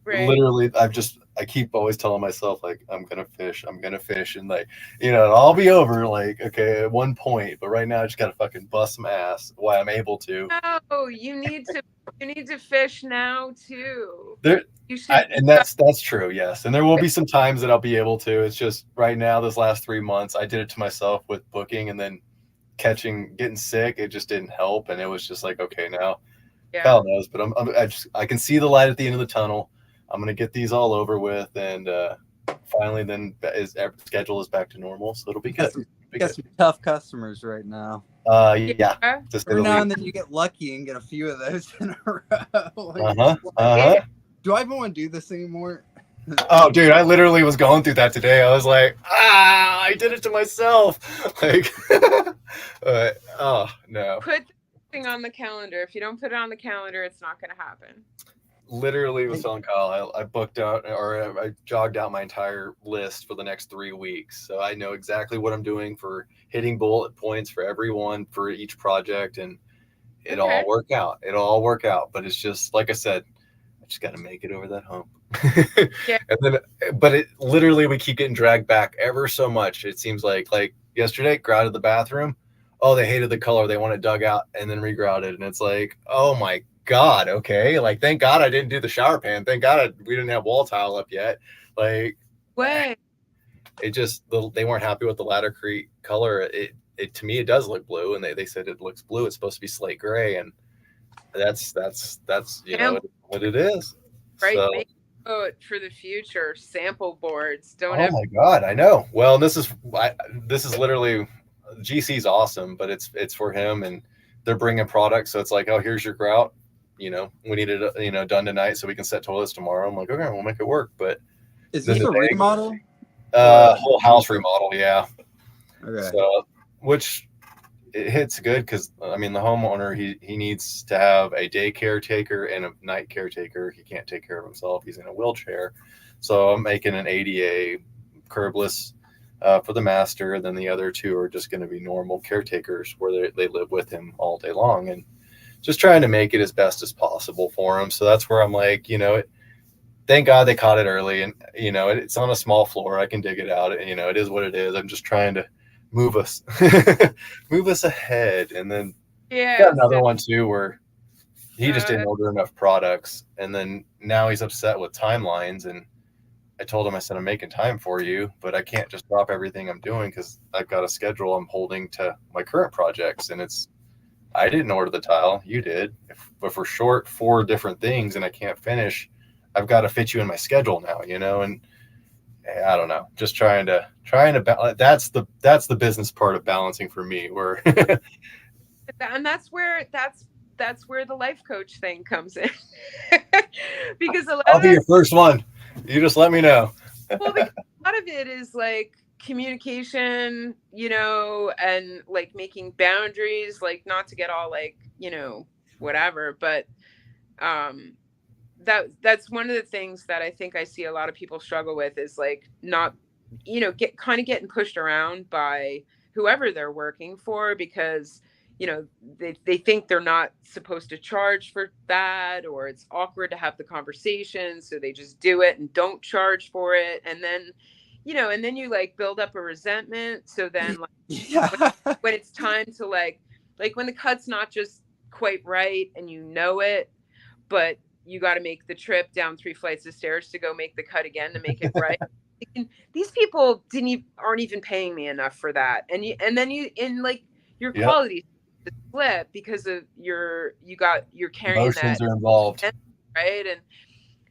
Right. literally, I keep always telling myself like I'm gonna fish, and like I'll be over like okay at one point, but right now I just gotta fucking bust some ass while I'm able to. No, you need to fish now too. There, You should. and that's true, yes. And there will be some times that I'll be able to. It's just right now, this last 3 months, I did it to myself with booking, and then getting sick. It just didn't help, and it was just like, okay, now, hell knows. But I can see the light at the end of the tunnel. I'm gonna get these all over with, and finally, then schedule is back to normal, so it'll be good. You got some tough customers right now. Yeah. Every now and then you get lucky and get a few of those in a row. Do I even want to do this anymore? Oh, dude, I literally was going through that today. I was like, I did it to myself. Like, oh, no. Put the thing on the calendar. If you don't put it on the calendar, it's not going to happen. Literally was telling Kyle, I booked out, or I jogged out my entire list for the next 3 weeks. So I know exactly what I'm doing for hitting bullet points for everyone for each project, and it'll all work out. It'll all work out. But it's just, like I said, I just got to make it over that hump. Yeah. And then, but it literally, we keep getting dragged back ever so much. It seems like yesterday, grouted the bathroom. Oh, they hated the color. They want it dug out and then regrouted. And it's like, oh my God. Okay. Like, thank God I didn't do the shower pan. Thank God we didn't have wall tile up yet. Like, what? It just, they weren't happy with the Latticrete color. It to me, it does look blue. And they said it looks blue. It's supposed to be slate gray. And that's what it is. Right. So, make it for the future. Sample boards. Don't. Oh my God, I know. Well, this is literally, GC's awesome, but it's for him, and they're bringing products. So it's like, oh, here's your grout. We need it, done tonight, so we can set toilets tomorrow. I'm like, okay, we'll make it work. But is this a remodel? Whole house remodel, yeah. Okay. So, which it hits good because the homeowner he needs to have a day caretaker and a night caretaker. He can't take care of himself. He's in a wheelchair. So I'm making an ADA curbless for the master. Then the other two are just going to be normal caretakers where they live with him all day long, and just trying to make it as best as possible for him. So that's where I'm like, thank God they caught it early, and it's on a small floor. I can dig it out. And, it is what it is. I'm just trying to move us ahead. And then got another one too where he just didn't order enough products, and then now he's upset with timelines. And I told him, I said, I'm making time for you, but I can't just drop everything I'm doing because I've got a schedule I'm holding to my current projects. And I didn't order the tile, you did. If we're short 4 different things and I can't finish, I've got to fit you in my schedule now, and I don't know, just trying to that's the business part of balancing for me, where and that's where the life coach thing comes in. Because I'll be your first one. You just let me know. Well, because a lot of it is like communication, and like making boundaries, like not to get all like, whatever, but that's one of the things that I think I see a lot of people struggle with, is like not, getting pushed around by whoever they're working for, because they think they're not supposed to charge for that, or it's awkward to have the conversation, so they just do it and don't charge for it, and then you like build up a resentment. So then when it's time to like when the cut's not just quite right and it, but you got to make the trip down 3 flights of stairs to go make the cut again to make it right. And these people aren't even paying me enough for that. And then you in like your Yep. quality split because of you're carrying Emotions that, are involved. right? And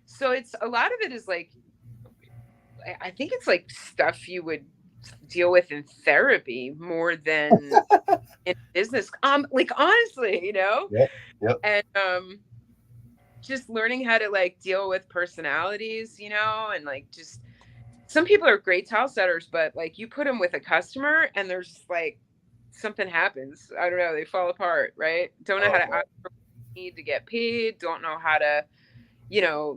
so it's a lot of it is like, I think it's like stuff you would deal with in therapy more than in business. Like honestly, Yep. Yep. and just learning how to like deal with personalities, and like just some people are great tile setters, but like you put them with a customer and there's like something happens. I don't know, they fall apart, right? Don't know how to ask for need to get paid, don't know how to,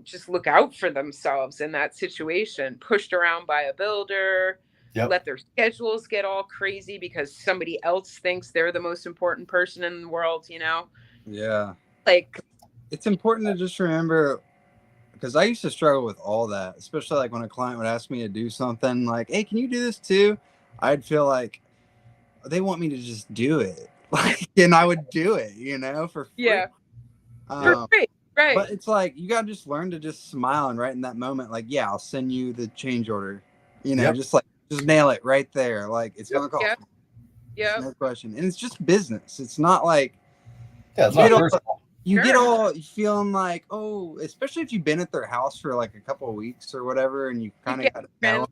just look out for themselves in that situation, pushed around by a builder, Yep. let their schedules get all crazy because somebody else thinks they're the most important person in the world, Yeah. Like, it's important to just remember, because I used to struggle with all that, especially like when a client would ask me to do something like, hey, can you do this too? I'd feel like they want me to just do it. Like, and I would do it, for free. Yeah. For free. Right. But it's like, you got to just learn to just smile and right in that moment, like, yeah, I'll send you the change order, just nail it right there. Like, it's going to cost me. Yeah. No question. And it's just business. It's not like, it's not personal. You get all feeling like, oh, especially if you've been at their house for like a couple of weeks or whatever, and you kind of got to know.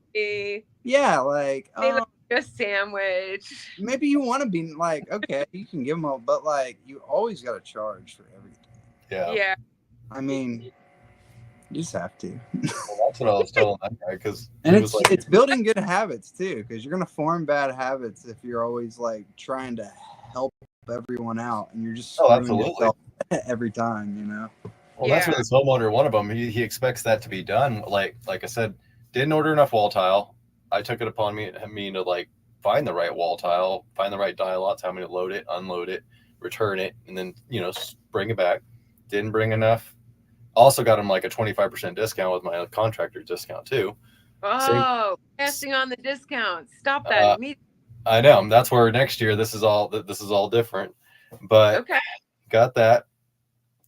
Yeah, like, they like a sandwich. Maybe you want to be like, okay, you can give them all, but like, you always got to charge for everything. Yeah. I mean, you just have to. Well, that's what I was telling that guy, because it's building good habits too, because you're gonna form bad habits if you're always like trying to help everyone out, and you're just screwing yourself every time, Well, that's what this homeowner, one of them, he expects that to be done. Like I said, didn't order enough wall tile. I took it upon me to like find the right wall tile, find the right dialogue, tell me to load it, unload it, return it, and then bring it back. Didn't bring enough. Also got him like a 25% discount with my contractor discount too. Oh, passing on the discount. Stop that immediately. I know. That's where next year this is all different. But got that.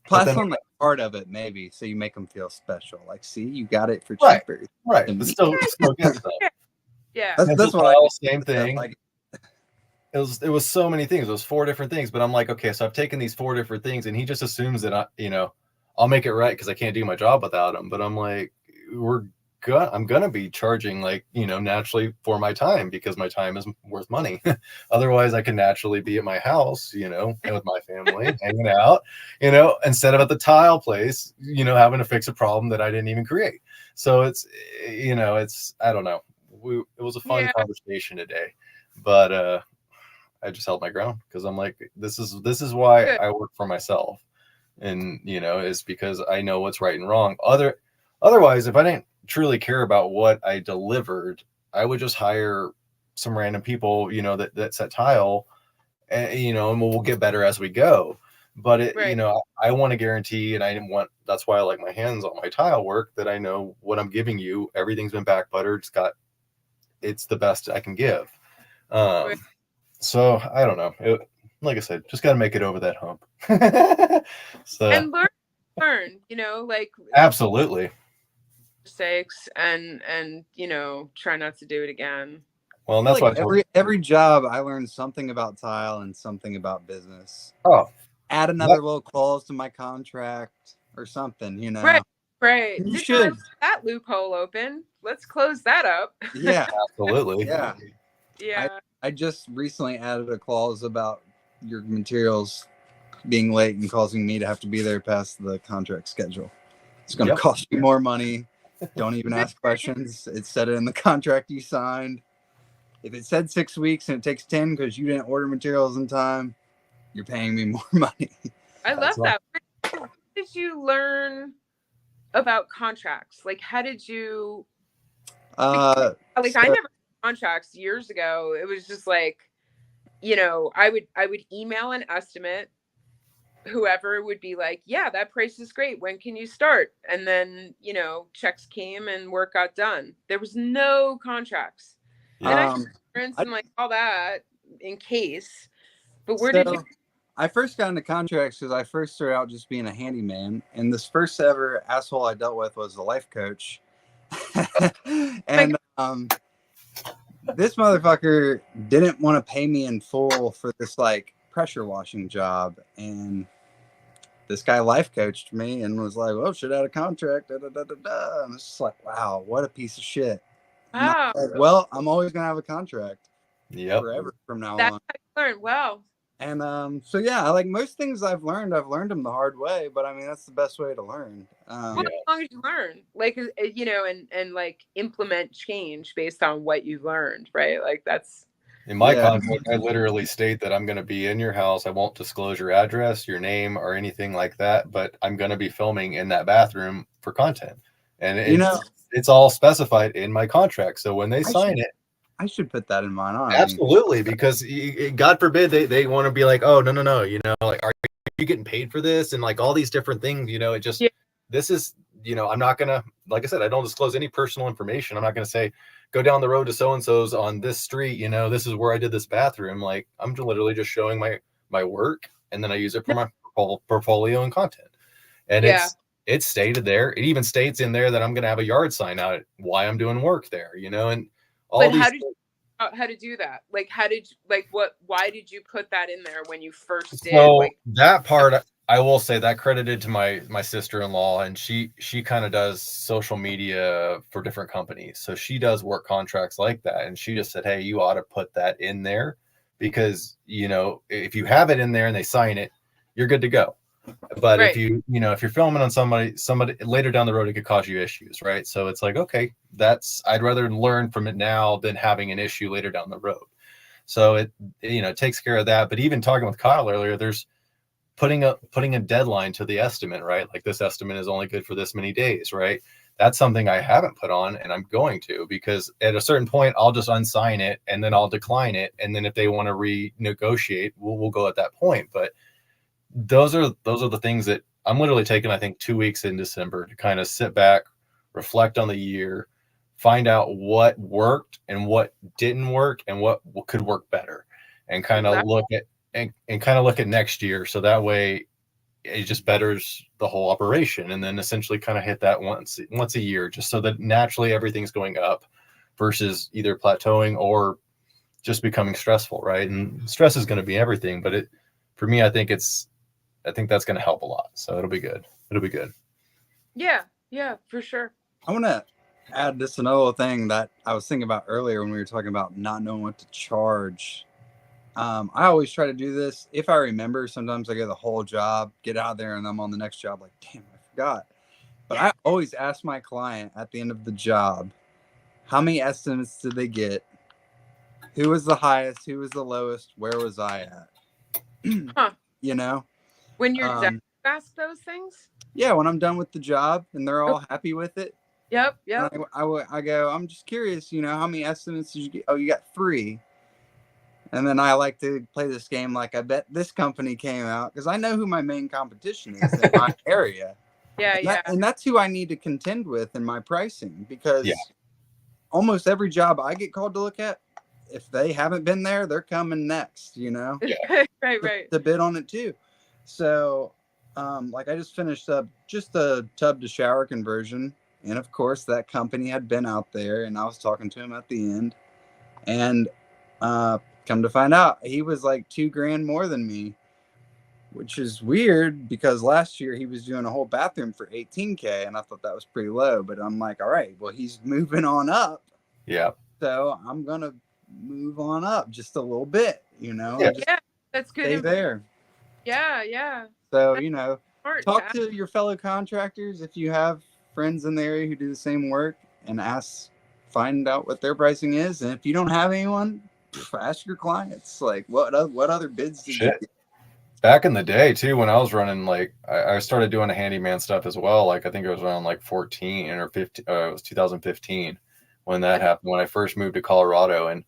Plus on like part of it, maybe, so you make them feel special. Like, see, you got it for cheaper. Right. But still good stuff. Yeah. That's what I same thing. Like, it was so many things. It was 4 different things. But I'm like, okay, so I've taken these 4 different things, and he just assumes that I'll make it right because I can't do my job without him. But I'm like, I'm gonna be charging naturally for my time, because my time is worth money. Otherwise, I can naturally be at my house, with my family, hanging out, instead of at the tile place, having to fix a problem that I didn't even create. So it's, I don't know. It was a fun conversation today, but I just held my ground, because I'm like, this is why I work for myself, and is because I know what's right and wrong. Otherwise, if I didn't truly care about what I delivered, I would just hire some random people, that set tile, and and we'll get better as we go. But I want to guarantee, and that's why I like my hands on my tile work, that I know what I'm giving you. Everything's been back buttered. It's the best I can give. So I don't know. Like I said, just got to make it over that hump. So, and learn, like absolutely. Mistakes and try not to do it again. Well, and that's like why every job I learned something about tile and something about business. Oh, add another little clause to my contract or something, Right. You should leave that loophole open. Let's close that up. Yeah, absolutely. Yeah. I just recently added a clause about your materials being late and causing me to have to be there past the contract schedule. It's going to cost you more money. Don't even ask questions. It said it in the contract you signed. If it said 6 weeks and it takes 10 because you didn't order materials in time, you're paying me more money. I love that. Where did you learn about contracts? Like, how did you? I never contracts years ago. It was just like, I would email an estimate. Whoever would be like, yeah, that price is great. When can you start? And then, checks came and work got done. There was no contracts. And I insurance and like all that in case. But where did you I first got into contracts because I first started out just being a handyman, and this first ever asshole I dealt with was a life coach, and this motherfucker didn't want to pay me in full for this like pressure washing job, and this guy life coached me and was like, "Well, should I have a contract?" Da, da, da, da, da. And it's just like, wow, what a piece of shit. Wow. Like, well, I'm always gonna have a contract forever from now That's on. how you learn. Well. And so yeah, like most things I've learned them the hard way, but I mean that's the best way to learn. Well, as long as you learn, like, you know, and like implement change based on what you've learned, right? Like that's. In my contract, I literally state that I'm going to be in your house. I won't disclose your address, your name, or anything like that, but I'm going to be filming in that bathroom for content. And it's all specified in my contract. So when they sign it, I should put that in mine. Absolutely, because God forbid they want to be like, oh, no, you know, like, are you getting paid for this? And like all these different things, you know, it just, this is, you know, I'm not going to, like I said, I don't disclose any personal information. I'm not going to say, go down the road to so-and-so's on this street, you know, this is where I did this bathroom. Like, I'm literally just showing my work, and then I use it for my portfolio and content. And it's stated there. It even states in there that I'm going to have a yard sign out why I'm doing work there, you know, and all but these. How to do that? Like, why did you put that in there when you first did? So like that part, I will say that credited to my sister-in-law, and she kind of does social media for different companies. So she does work contracts like that. And she just said, hey, you ought to put that in there because, you know, if you have it in there and they sign it, you're good to go. But if if you're filming on somebody later down the road, it could cause you issues, right? So it's like, okay, I'd rather learn from it now than having an issue later down the road. So it takes care of that. But even talking with Kyle earlier, there's putting a deadline to the estimate, right? Like this estimate is only good for this many days, right? That's something I haven't put on, and I'm going to, because at a certain point I'll just unsign it and then I'll decline it, and then if they want to renegotiate, we'll go at that point. But those are the things that I'm literally taking, I think, 2 weeks in December to kind of sit back, reflect on the year, find out what worked and what didn't work and what could work better, and kind of look at and kind of look at next year. So that way it just betters the whole operation, and then essentially kind of hit that once a year, just so that naturally everything's going up versus either plateauing or just becoming stressful, right? And stress is going to be everything, but for me, I think that's going to help a lot. So it'll be good. Yeah, for sure. I want to add this another thing that I was thinking about earlier when we were talking about not knowing what to charge. I always try to do this. If I remember, sometimes I get the whole job, get out there, and I'm on the next job like, damn, I forgot. But I always ask my client at the end of the job, how many estimates did they get? Who was the highest? Who was the lowest? Where was I at? You know? When you're done, ask those things? Yeah, when I'm done with the job and they're all happy with it. Yep. I go, I'm just curious, how many estimates did you get? Oh, you got 3. And then I like to play this game like, I bet this company came out, because I know who my main competition is in my area. And that's who I need to contend with in my pricing, because almost every job I get called to look at, if they haven't been there, they're coming next, Right. To bid on it too. So, like I just finished up just a tub to shower conversion. And of course that company had been out there, and I was talking to him at the end, and, come to find out, he was like $2,000 more than me, which is weird because last year he was doing a whole bathroom for $18,000, and I thought that was pretty low. But I'm like, all right, well, he's moving on up. Yeah. So I'm gonna move on up just a little bit, that's good. Stay there. Yeah. So talk to your fellow contractors if you have friends in the area who do the same work, and find out what their pricing is. And if you don't have anyone, ask your clients, like, what other bids did you get? Back in the day too, when I was running, like I started doing the handyman stuff as well. Like I think it was around like 14 or 15. It was 2015 when that happened, when I first moved to Colorado. And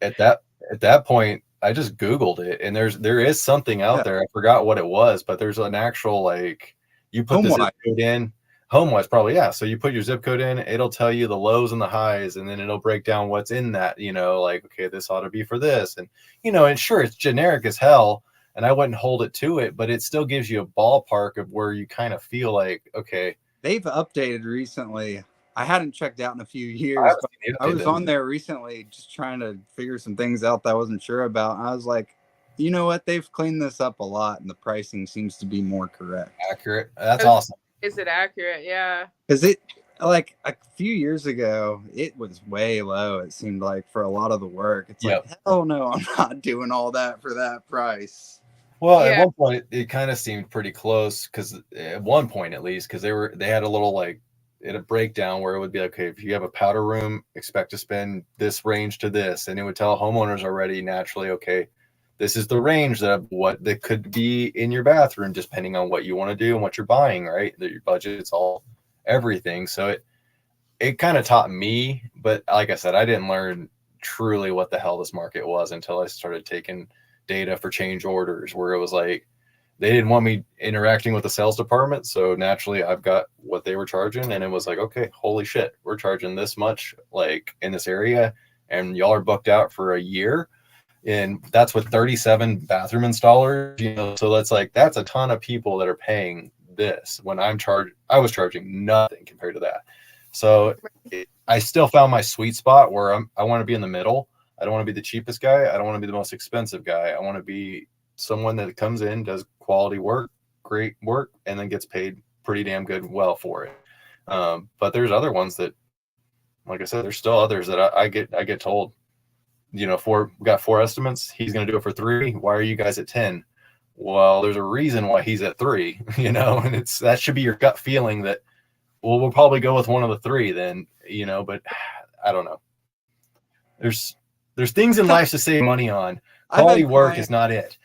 at that point, I just Googled it, and there is something out there. I forgot what it was, but there's an actual, like, you put the zip code in. HomeWise, probably, yeah. So you put your zip code in, it'll tell you the lows and the highs, and then it'll break down what's in that, like, okay, this ought to be for this. And, and sure, it's generic as hell. and I wouldn't hold it to it, but it still gives you a ballpark of where you kind of feel like, okay. They've updated recently. I hadn't checked out in a few I years, haven't but seen it I was updated. on there recently just trying to figure some things out that I wasn't sure about. I was like, you know what? They've cleaned this up a lot, and the pricing seems to be more correct. Accurate. That's awesome. Is it accurate? Yeah. Because it, like a few years ago, it was way low. It seemed like for a lot of the work. It's like, hell no, I'm not doing all that for that price. Well, Yeah. at one point it kind of seemed pretty close, because at one point at least, because they had a little like a breakdown where it would be like, okay, if you have a powder room, expect to spend this range to this, and it would tell homeowners already naturally, okay, this is the range of what that could be in your bathroom, depending on what you want to do and what you're buying, right? That your budget's all everything. So it kind of taught me, but like I said, I didn't learn truly what the hell this market was until I started taking data for change orders, where it was like they didn't want me interacting with the sales department, so naturally I've got what they were charging, and it was like, okay, holy shit, we're charging this much like in this area, and y'all are booked out for a year, and that's with 37 bathroom installers, so that's a ton of people that are paying this when I was charging nothing compared to that. So I still found my sweet spot where I want to be in the middle. I don't want to be the cheapest guy. I don't want to be the most expensive guy. I want to be someone that comes in, does quality work, great work, and then gets paid pretty damn good well for it. But there's other ones that, like I said, there's still others that I get told, we got 4 estimates. He's going to do it for 3. Why are you guys at 10? Well, there's a reason why he's at 3, and that should be your gut feeling that, well, we'll probably go with one of the 3 then, but I don't know. There's things in life to save money on. Quality work is not it.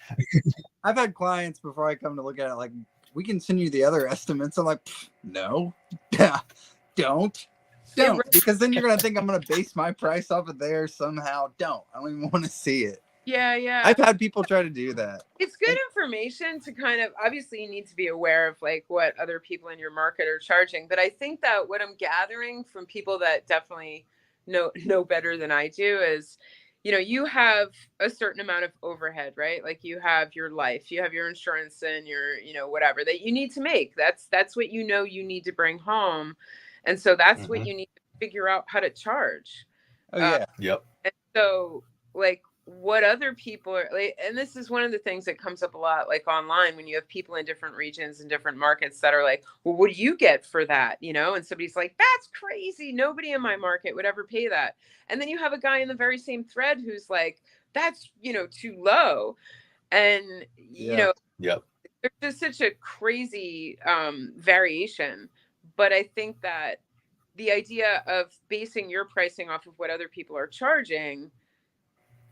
I've had clients before I come to look at it, like, we can send you the other estimates. I'm like, no, don't, because then you're going to think I'm going to base my price off of theirs somehow. I don't even want to see it. Yeah. I've had people try to do that. It's good information to kind of, obviously you need to be aware of like what other people in your market are charging. But I think that what I'm gathering from people that definitely know better than I do is, you have a certain amount of overhead, right? Like you have your life, you have your insurance and your, whatever that you need to make. That's what you need to bring home. And so that's what you need to figure out how to charge. Oh, yeah. Yep. And so like, what other people are like, and this is one of the things that comes up a lot, like online, when you have people in different regions and different markets that are like, well, what do you get for that? And somebody's like, that's crazy. Nobody in my market would ever pay that. And then you have a guy in the very same thread who's like, that's, too low. And, Yep. there's just such a crazy variation. But I think that the idea of basing your pricing off of what other people are charging,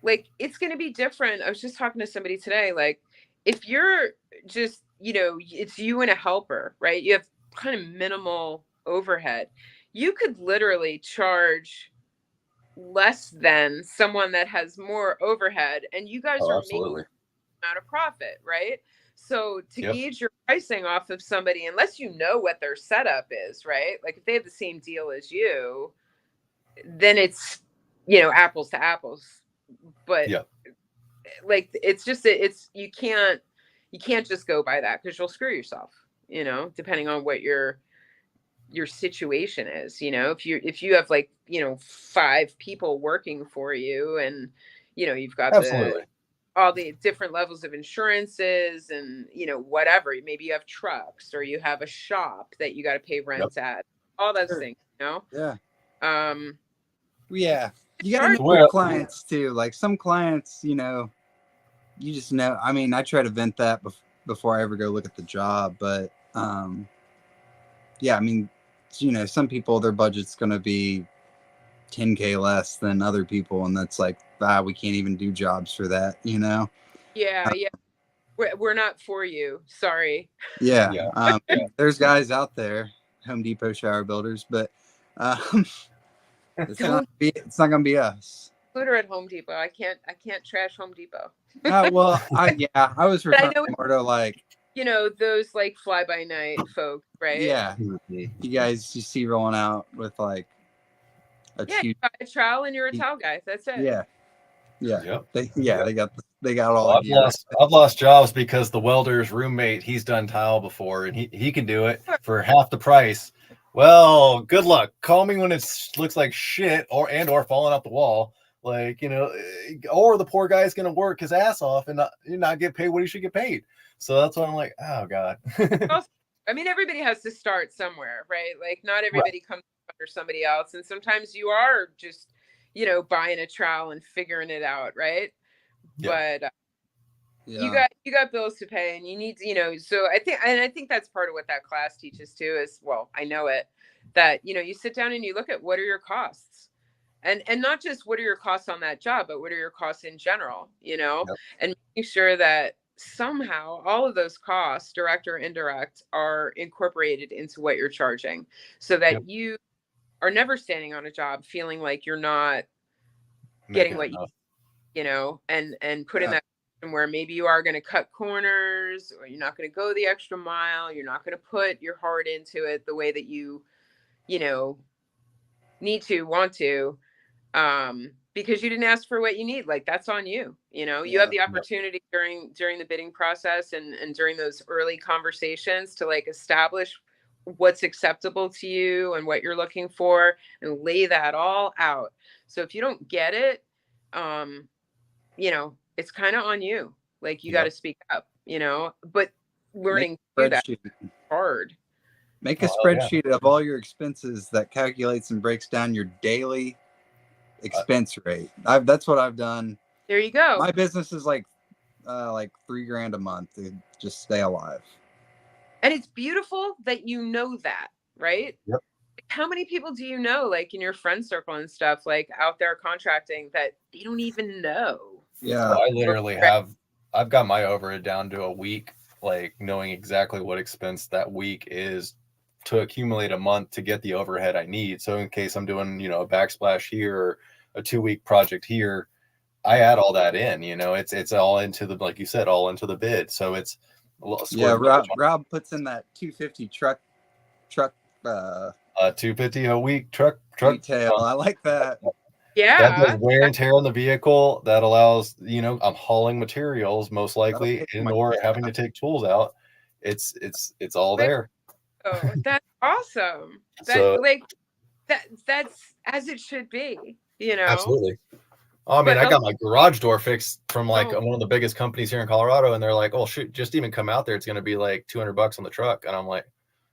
like, it's going to be different. I was just talking to somebody today, like, if you're just, it's you and a helper, right? You have kind of minimal overhead. You could literally charge less than someone that has more overhead, and you guys are absolutely making amount of profit, right? So to gauge your pricing off of somebody, unless you know what their setup is, right? Like if they have the same deal as you, then it's, apples to apples. But like, it's just, you can't just go by that, because you'll screw yourself, depending on what your situation is. If you have like, 5 people working for you, and you've got all the different levels of insurances and whatever, maybe you have trucks, or you have a shop that you got to pay rent at, all those things. Yeah, you gotta know your clients too. Like some clients, you just know. I mean, I try to vent that before I ever go look at the job. But yeah, I mean, some people, their budget's gonna be $10K less than other people, and that's like, we can't even do jobs for that. Yeah. We're not for you. Sorry. Yeah. There's guys out there, Home Depot shower builders, but it's not gonna be us. Scooter at Home Depot. I can't trash Home Depot. Well, I was referring more to like, those like fly by night folk, right? Yeah. You guys you see rolling out with like a trowel, and you're a towel guy. That's it. Yeah. They got they got all Well, gear. I've lost jobs because the welder's roommate, he's done tile before and he can do it for half the price. Well, good luck. Call me when it looks like shit or falling off the wall. Like, or the poor guy's gonna work his ass off and not get paid what he should get paid. So that's why I'm like, oh God. I mean, everybody has to start somewhere, right? Like, not Right. everybody comes under somebody else, and sometimes you are just, buying a trowel and figuring it out, right? Yeah. But Yeah. you got bills to pay, and you need to, so I think that's part of what that class teaches too. Is, well, I know it, that you sit down and you look at what are your costs, and not just what are your costs on that job, but what are your costs in general, Yep. and making sure that somehow all of those costs, direct or indirect, are incorporated into what you're charging, so that Yep. you are never standing on a job feeling like you're not getting Making what enough. and put in Yeah. that position where maybe you are going to cut corners, or you're not going to go the extra mile, you're not going to put your heart into it the way that you know need to, want to, because you didn't ask for what you need. Like, that's on you. You have the Yep. opportunity during the bidding process and during those early conversations to, like, establish what's acceptable to you and what you're looking for, and lay that all out. So if you don't get it, it's kind of on you. Like, you got to Yep. speak up, but Make learning a to do that spreadsheet. is hard. Make a Oh, hell yeah. spreadsheet of all your expenses that calculates and breaks down your daily expense rate. That's what I've done. There you go. My business is like $3,000 a month to just stay alive. And it's beautiful that you know that, right? Yep. How many people do you know, like in your friend circle and stuff, like out there contracting, that they don't even know? Yeah. Well, I literally I've got my overhead down to a week, like knowing exactly what expense that week is to accumulate a month to get the overhead I need. So in case I'm doing, a backsplash here or a 2-week project here, I add all that in, it's all into the, like you said, all into the bid. So it's a little Yeah. Rob puts in that 250 truck 250 a week truck detail. I like that. that does Yeah. wear and tear on the vehicle. That allows, I'm hauling materials most likely take my- or having to take tools out. It's all there. Oh, that's awesome. So That's as it should be, absolutely. Oh, I mean, But I got my garage door fixed from like Oh. one of the biggest companies here in Colorado, and they're like, "Oh shoot, just even come out there. It's going to be like $200 on the truck." And I'm like,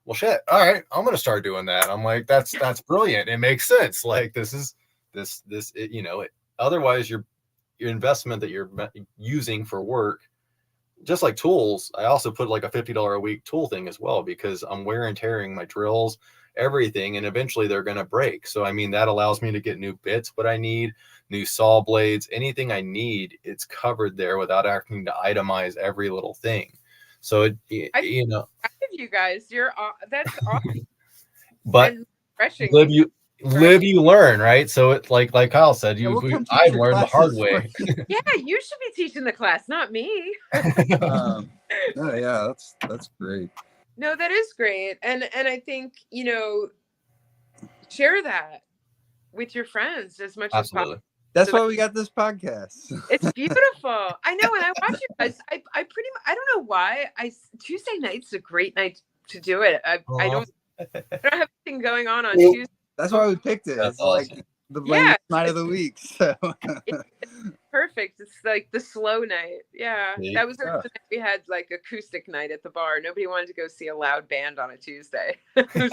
"Well, shit. All right, I'm going to start doing that." I'm like, "That's brilliant. It makes sense. Like this is otherwise your investment that you're using for work, just like tools. I also put like a $50 a week tool thing as well because I'm wear and tearing my drills, everything, and eventually they're going to break. So I mean that allows me to get new bits, what I need, new saw blades, anything I need, it's covered there without having to itemize every little thing. So I give you guys, that's awesome. but And refreshing. live you learn, right? So it's like Kyle said, Yeah, we'll come teach I've your learned the hard classes way. Yeah, you should be teaching the class, not me. Oh, yeah, that's great. No, that is great. And I think, share that with your friends as much as possible. Absolutely. That's why we got this podcast. It's beautiful. I know. And I watch you guys. I pretty much, I don't know why. Tuesday night's a great night to do it. I don't have anything going on Tuesday. That's why we picked it. That's It's awesome. like the latest night of the week. So It's perfect. It's like the slow night. Yeah. That was the night we had like acoustic night at the bar. Nobody wanted to go see a loud band on a Tuesday. It was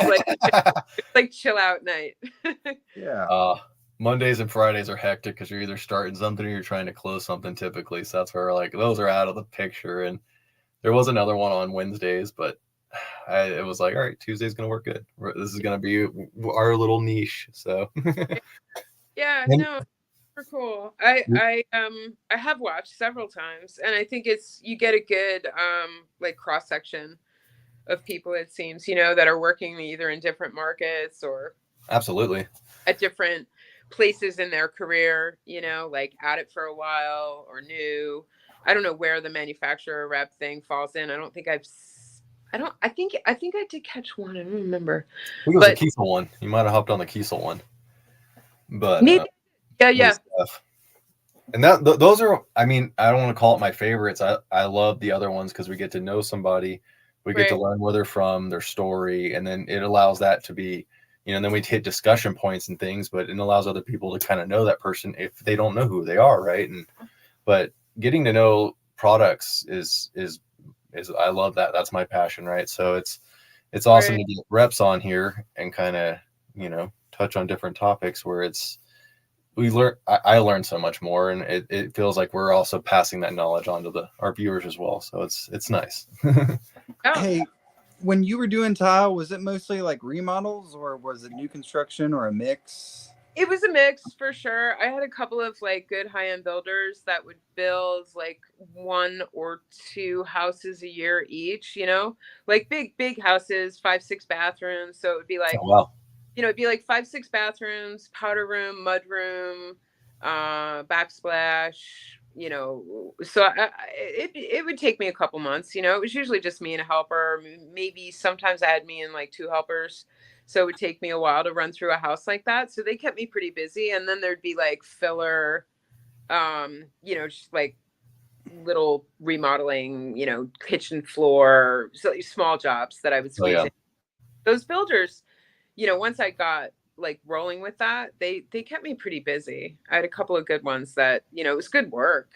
like chill out night. Yeah. Mondays and Fridays are hectic because you're either starting something or you're trying to close something typically. So that's where like those are out of the picture. And there was another one on Wednesdays, but it was like, all right, Tuesday's gonna work good. This is gonna be our little niche. So yeah, no, super cool. I have watched several times, and I think you get a good like cross section of people, it seems, that are working either in different markets or absolutely at different places in their career, like at it for a while or new. I don't know where the manufacturer rep thing falls in. I think I did catch one. I don't remember. I think it was a Kiesel one. You might have hopped on the Kiesel one. But maybe, yeah. And those are, I mean, I don't want to call it my favorites. I love the other ones because we get to know somebody, we get to learn where they're from, their story, and then it allows that to be, and then we hit discussion points and things, but it allows other people to kind of know that person if they don't know who they are, right? But getting to know products is I love that. That's my passion, right? So it's awesome to get reps on here and kind of touch on different topics where I learned so much more, and it feels like we're also passing that knowledge on to our viewers as well. So it's nice. Hey, when you were doing tile, was it mostly like remodels, or was it new construction, or a mix? It was a mix for sure. I had a couple of like good high-end builders that would build like 1 or 2 houses a year each, like big houses, 5-6 bathrooms. So it would be like, oh, wow. It'd be like 5-6 bathrooms, powder room, mud room, backsplash, so it would take me a couple months. It was usually just me and a helper. Maybe sometimes I had me and like 2 helpers. So it would take me a while to run through a house like that. So they kept me pretty busy. And then there'd be like filler, just like little remodeling, kitchen floor, so small jobs that I would squeeze in. Those builders, once I got like rolling with that, they kept me pretty busy. I had a couple of good ones that, it was good work.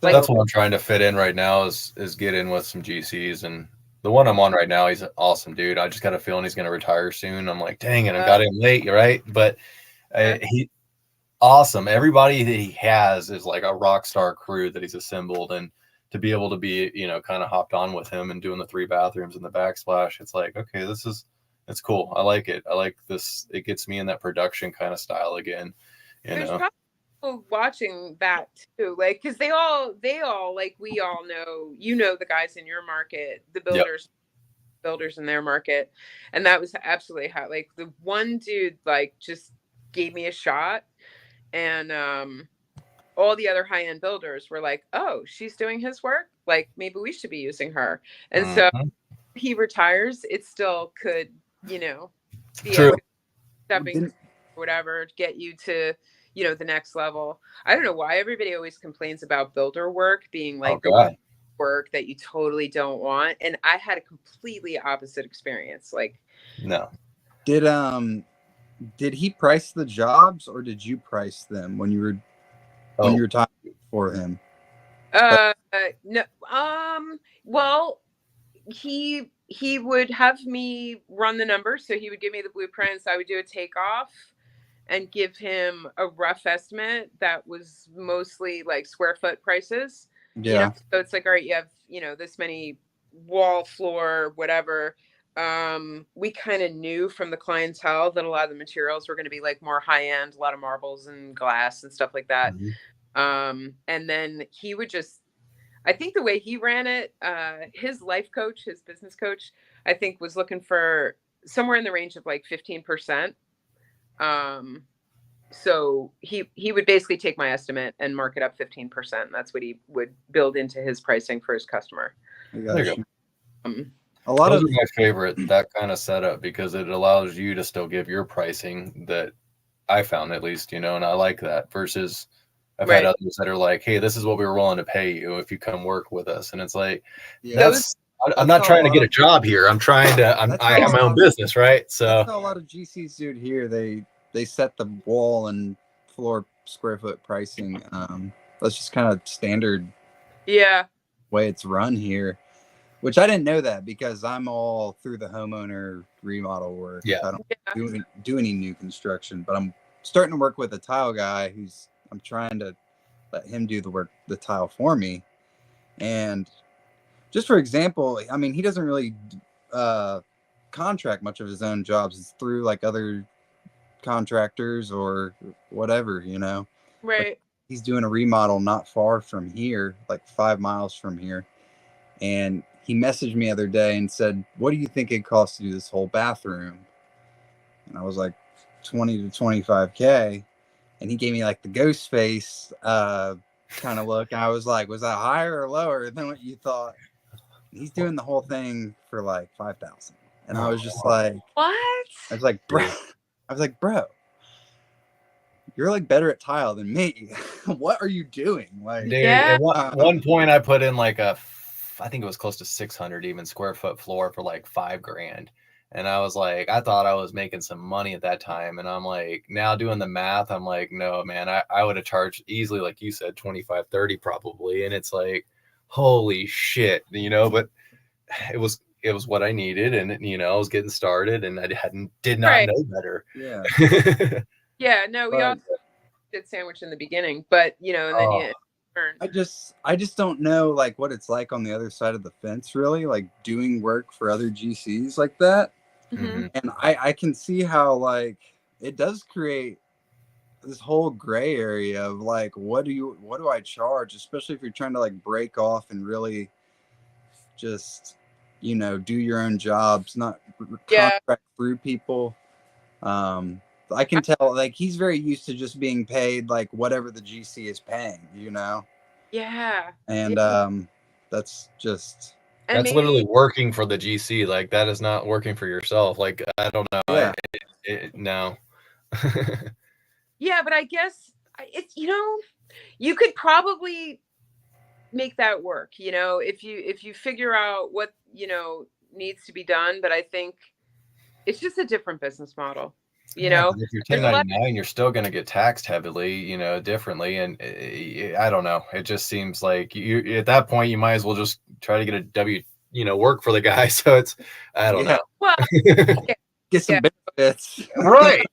Like, that's what I'm trying to fit in right now is get in with some GCs, and the one I'm on right now, he's an awesome dude. I just got a feeling he's going to retire soon. I'm like, dang it, I got in late, right? But he awesome. Everybody that he has is like a rock star crew that he's assembled, and to be able to be, kind of hopped on with him and doing the 3 bathrooms and the backsplash, it's like, okay, it's cool. I like it. I like this. It gets me in that production kind of style again. There's probably people watching that too, like, because they all like, we all know, the guys in your market, the builders in their market, and that was absolutely how, like, the one dude like just gave me a shot, and all the other high-end builders were like, oh, she's doing his work, like maybe we should be using her. And so he retires, it still could, be a stepping whatever, get you to, the next level. I don't know why everybody always complains about builder work being like the work that you totally don't want. And I had a completely opposite experience. Like, no. Did he price the jobs, or did you price them when you were talking for him? No. Well, he would have me run the numbers. So he would give me the blueprints. I would do a takeoff and give him a rough estimate that was mostly like square foot prices. Yeah. So it's like, all right, you have, this many wall, floor, whatever. We kind of knew from the clientele that a lot of the materials were going to be like more high end, a lot of marbles and glass and stuff like that. And then he would just, I think the way he ran it, his life coach, his business coach, I think was looking for somewhere in the range of like 15%. So he would basically take my estimate and mark it up 15%. And that's what he would build into his pricing for his customer. There you go. A lot Those of are my favorite, that kind of setup, because it allows you to still give your pricing that I found, at least, and I like that, versus I've had others that are like, hey, this is what we were willing to pay you if you come work with us. And it's like, I'm not trying to get a job here. I'm trying to, I have my own business, right? So that's how a lot of GCs do it here. They set the wall and floor square foot pricing. That's just kind of standard way it's run here, which I didn't know that, because I'm all through the homeowner remodel work. I don't do any new construction, but I'm starting to work with a tile guy I'm trying to let him do the tile for me. And just for example, I mean, he doesn't really contract much of his own jobs. It's through like other contractors or whatever, Like, he's doing a remodel not far from here, like 5 miles from here. And he messaged me the other day and said, what do you think it costs to do this whole bathroom? And I was like, 20 to 25K. And he gave me like the ghost face kind of look. And I was like, was that higher or lower than what you thought? And he's doing the whole thing for like 5,000. And I was just like, what? I was like, bro, you're like better at tile than me. What are you doing? Like, Dude, Yeah. at one point I put in like I think it was close to 600 even square foot floor for like $5,000. And I was like, I thought I was making some money at that time. And I'm like, now doing the math, I'm like, no, man, I would have charged easily, like you said, 25, 30 probably. And it's like, holy shit, but it was what I needed. And, I was getting started and I did not Right. know better. yeah. Yeah. No, we all did sandwich in the beginning, but and then you learn. I just don't know like what it's like on the other side of the fence, really, like doing work for other GCs like that. Mm-hmm. And I can see how like it does create this whole gray area of like what do I charge, especially if you're trying to like break off and really just do your own jobs, not contract through people. I can tell like he's very used to just being paid like whatever the GC is paying, Yeah. and that's just And that's literally working for the GC. Like that is not working for yourself. Like I don't know. Yeah. No. Yeah, but I guess it's you could probably make that work. If you figure out what needs to be done. But I think it's just a different business model. But if you're 1099, you're still going to get taxed heavily, differently. And I don't know. It just seems like you at that point, you might as well just try to get a W, work for the guy. So it's, I don't know. Well, get some benefits. Right.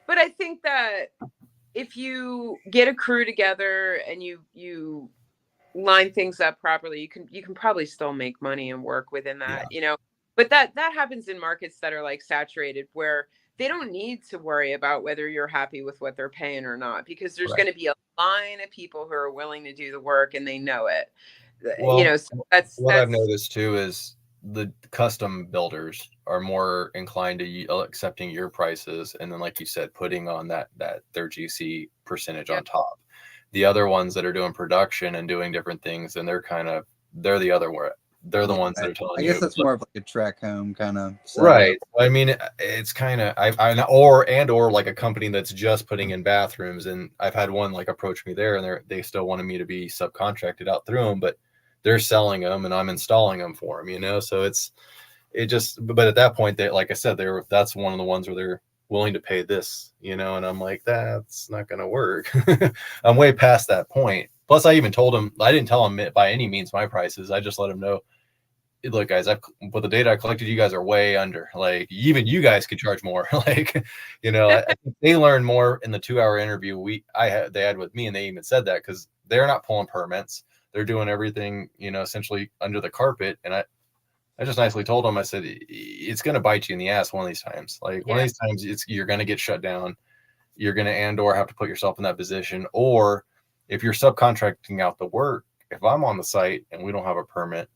But I think that if you get a crew together and you line things up properly, you can probably still make money and work within that, But that happens in markets that are like saturated, where they don't need to worry about whether you're happy with what they're paying or not, because there's going to be a line of people who are willing to do the work and they know it. Well, So that's I've noticed too is the custom builders are more inclined to accepting your prices, and then like you said, putting on that their GC percentage on top. The other ones that are doing production and doing different things, and they're the other way. They're the ones that are telling you. I guess that's more of like a track home kind of setup. Right. I mean, it's kind of or like a company that's just putting in bathrooms, and I've had one like approach me there, and they still wanted me to be subcontracted out through them, but they're selling them and I'm installing them for them, so but at that point, they, like I said, that's one of the ones where they're willing to pay this, and I'm like, that's not going to work. I'm way past that point. Plus I even told him, I didn't tell him by any means my prices. I just let him know, look guys, with the data I collected, you guys are way under, like even you guys could charge more. Like, I think they learned more in the 2-hour interview they had with me. And they even said that because they're not pulling permits. They're doing everything, essentially under the carpet. And I just nicely told them, I said, it's going to bite you in the ass one of these times. Like one of these times you're going to get shut down. You're going to or have to put yourself in that position. Or if you're subcontracting out the work, if I'm on the site and we don't have a permit,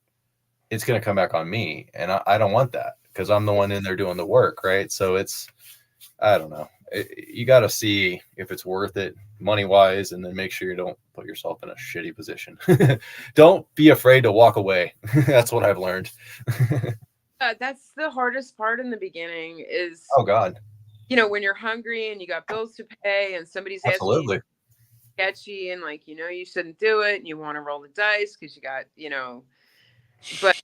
it's going to come back on me. And I don't want that because I'm the one in there doing the work. Right. So I don't know. You got to see if it's worth it money wise, and then make sure you don't put yourself in a shitty position. Don't be afraid to walk away. That's what I've learned. That's the hardest part in the beginning is, oh God, when you're hungry and you got bills to pay and somebody's asking you sketchy and like, you shouldn't do it and you want to roll the dice because you got, but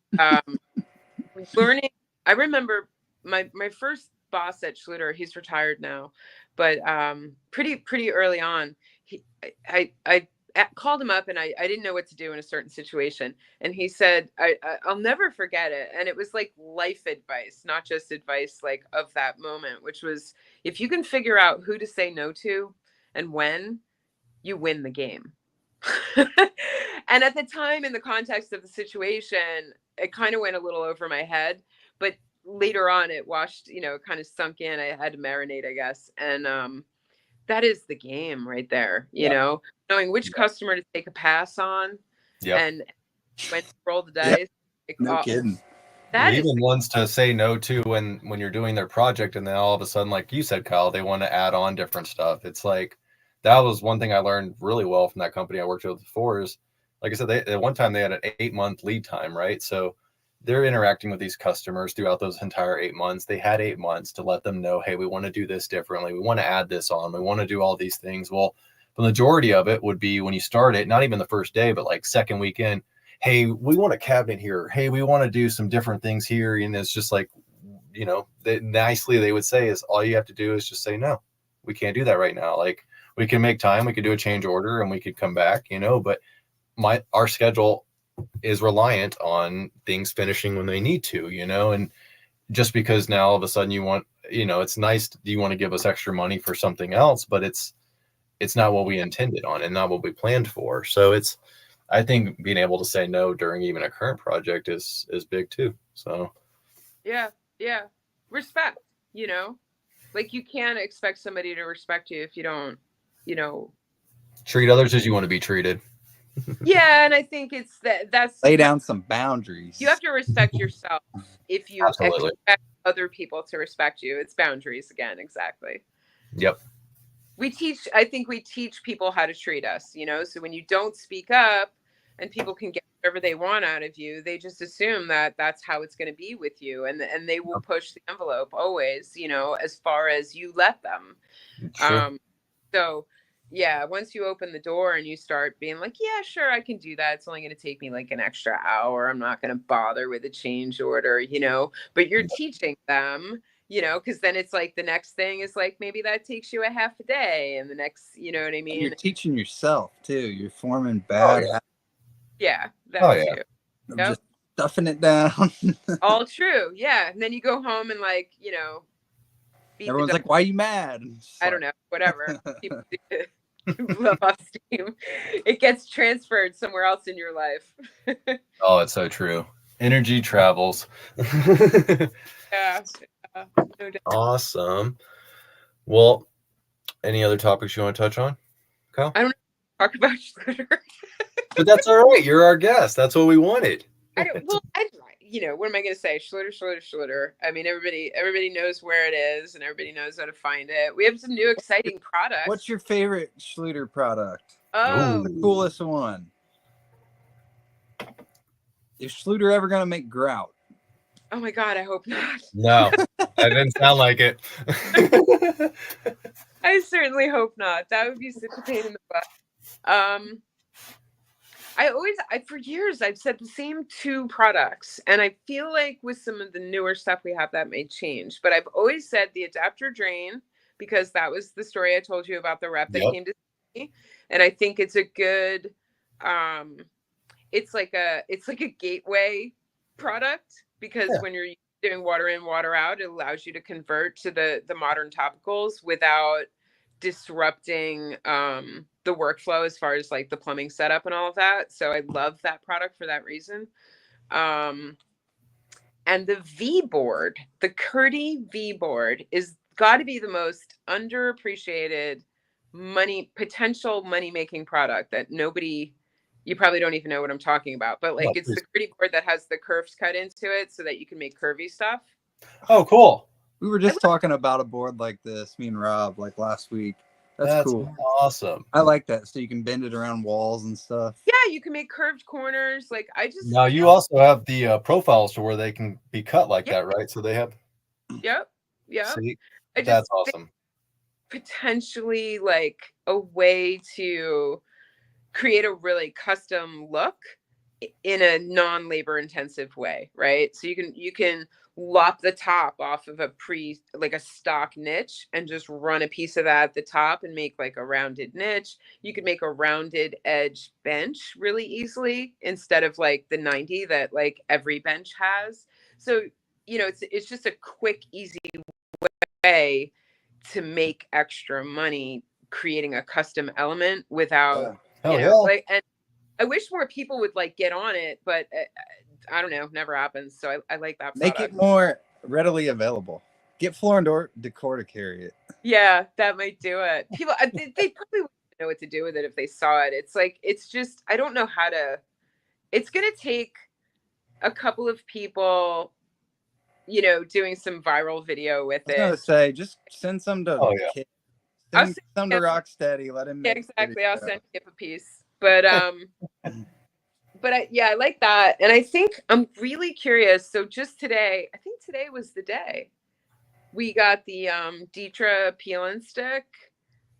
learning. I remember my first boss at Schluter, he's retired now, but pretty early on, I called him up and I didn't know what to do in a certain situation, and he said, I'll never forget it, and it was like life advice, not just advice like of that moment, which was, if you can figure out who to say no to and when, you win the game. And at the time, in the context of the situation, it kind of went a little over my head, but later on it washed, kind of sunk in. I had to marinate, I guess. And that is the game right there, knowing which customer to take a pass on and when to roll the dice. No kidding. Even ones to say no to when you're doing their project, and then all of a sudden, like you said, Kyle, they want to add on different stuff. It's like, that was one thing I learned really well from that company I worked with before is, like I said, at one time they had an 8-month lead time, right? So they're interacting with these customers throughout those entire 8 months. They had 8 months to let them know, hey, we want to do this differently. We want to add this on. We want to do all these things. Well, the majority of it would be when you start it, not even the first day, but like second weekend. Hey, we want a cabinet here. Hey, we want to do some different things here. And it's just like, nicely they would say is all you have to do is just say, no, we can't do that right now. Like, we can make time, we could do a change order and we could come back, but our schedule is reliant on things finishing when they need to, and just because now all of a sudden you want, it's nice, you want to give us extra money for something else, but it's not what we intended on and not what we planned for. So I think being able to say no during even a current project is big too. So yeah, respect, like you can't expect somebody to respect you if you don't, treat others as you want to be treated. Yeah, and I think it's that's lay down some boundaries. You have to respect yourself if you Absolutely. expect other people to respect you. It's boundaries again, exactly. Yep. I think we teach people how to treat us, so when you don't speak up and people can get whatever they want out of you, they just assume that that's how it's going to be with you, and they will push the envelope always, as far as you let them. Sure. So yeah, once you open the door and you start being like, yeah, sure, I can do that. It's only going to take me like an extra hour. I'm not going to bother with a change order, but you're teaching them, because then it's like the next thing is like, maybe that takes you a half a day. And the next, you know what I mean? You're teaching yourself too. You're forming bad habits. Yeah, that too. Yep. Just stuffing it down. All true. Yeah. And then you go home and like, everyone's like, why are you mad? I don't know, whatever. People love off steam. It gets transferred somewhere else in your life. Oh, it's so true. Energy travels. Yeah. No doubt. Awesome. Well, any other topics you want to touch on, Kyle? I don't talk about Schluter. But that's all right. You're our guest. That's what we wanted. What am I going to say? Schluter. I mean, everybody knows where it is and everybody knows how to find it. We have some new exciting products. What's your favorite Schluter product? Oh, the coolest one. Is Schluter ever going to make grout? Oh my God, I hope not. No, that didn't sound like it. I certainly hope not. That would be such a pain in the butt. For years, I've said the same two products, and I feel like with some of the newer stuff we have that may change, but I've always said the adapter drain, because that was the story I told you about the rep that came to see me. And I think it's a good, it's like a gateway product, because when you're doing water in, water out, it allows you to convert to the modern topicals without disrupting the workflow as far as like the plumbing setup and all of that. So I love that product for that reason. And the V board, the Curdy V board, is got to be the most underappreciated potential money making product that you probably don't even know what I'm talking about, but like it's the Curdy board that has the curves cut into it so that you can make curvy stuff. Oh, cool. We were just talking about a board like this, me and Rob, like last week. That's cool. Awesome. I like that. So you can bend it around walls and stuff. Yeah, you can make curved corners. Like now you also have the profiles to where they can be cut like that, right? So they have. Yep. See, that's awesome. Potentially like a way to create a really custom look in a non-labor intensive way, right? So you can lop the top off of a stock niche and just run a piece of that at the top and make like a rounded niche. You could make a rounded edge bench really easily instead of like the 90 that like every bench has. So, it's just a quick, easy way to make extra money creating a custom element without, and I wish more people would like get on it, but I don't know, never happens. So I like that product. Make it more readily available. Get Floor and Decor to carry it. Yeah, that might do it. People, they probably wouldn't know what to do with it if they saw it. It's like, it's just, I don't know how to, it's going to take a couple of people, doing some viral video with it. I was going to say, just send some to kids. Send some to Rocksteady. Let him make exactly. I'll send Kip a piece. But but I like that. And I think I'm really curious. So just today, I think today was the day we got the Deetra peel and stick.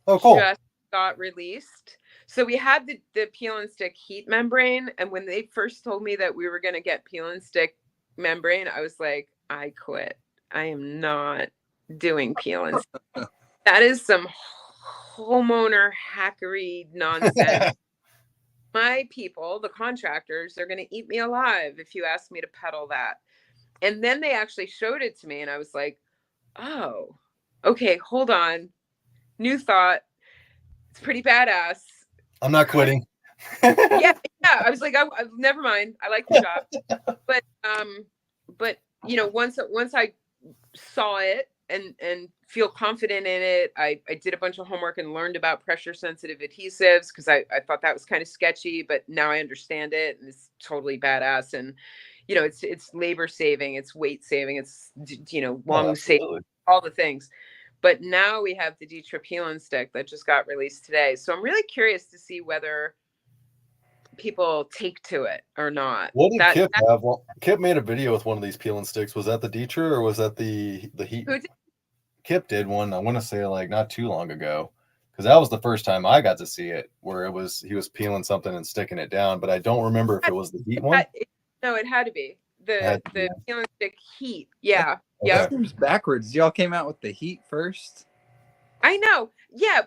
Oh, cool. Just got released. So we had the peel and stick heat membrane. And when they first told me that we were going to get peel and stick membrane, I was like, I quit. I am not doing peel and stick. That is some homeowner hackery nonsense. My people, the contractors, they're going to eat me alive if you ask me to peddle that. And then they actually showed it to me, and I was like, oh, okay, hold on. New thought. It's pretty badass. I'm not quitting. Yeah. I was like, never mind. I like the job, but once I saw it and feel confident in it, I did a bunch of homework and learned about pressure sensitive adhesives because I thought that was kind of sketchy, but now I understand it and it's totally badass. And it's labor saving, it's weight saving, it's lung saving, all the things. But now we have the Deetra peel and stick that just got released today. So I'm really curious to see whether people take to it or not. What did Kip have? Well, Kip made a video with one of these peel and sticks. Was that the Deetra or was that the heat? Who did? Kip did one. I want to say like not too long ago, because that was the first time I got to see it, where he was peeling something and sticking it down. But I don't remember if it was the heat one. No, it had to be the peel and stick heat. Yeah. Okay. That seems backwards. Y'all came out with the heat first. I know. Yeah.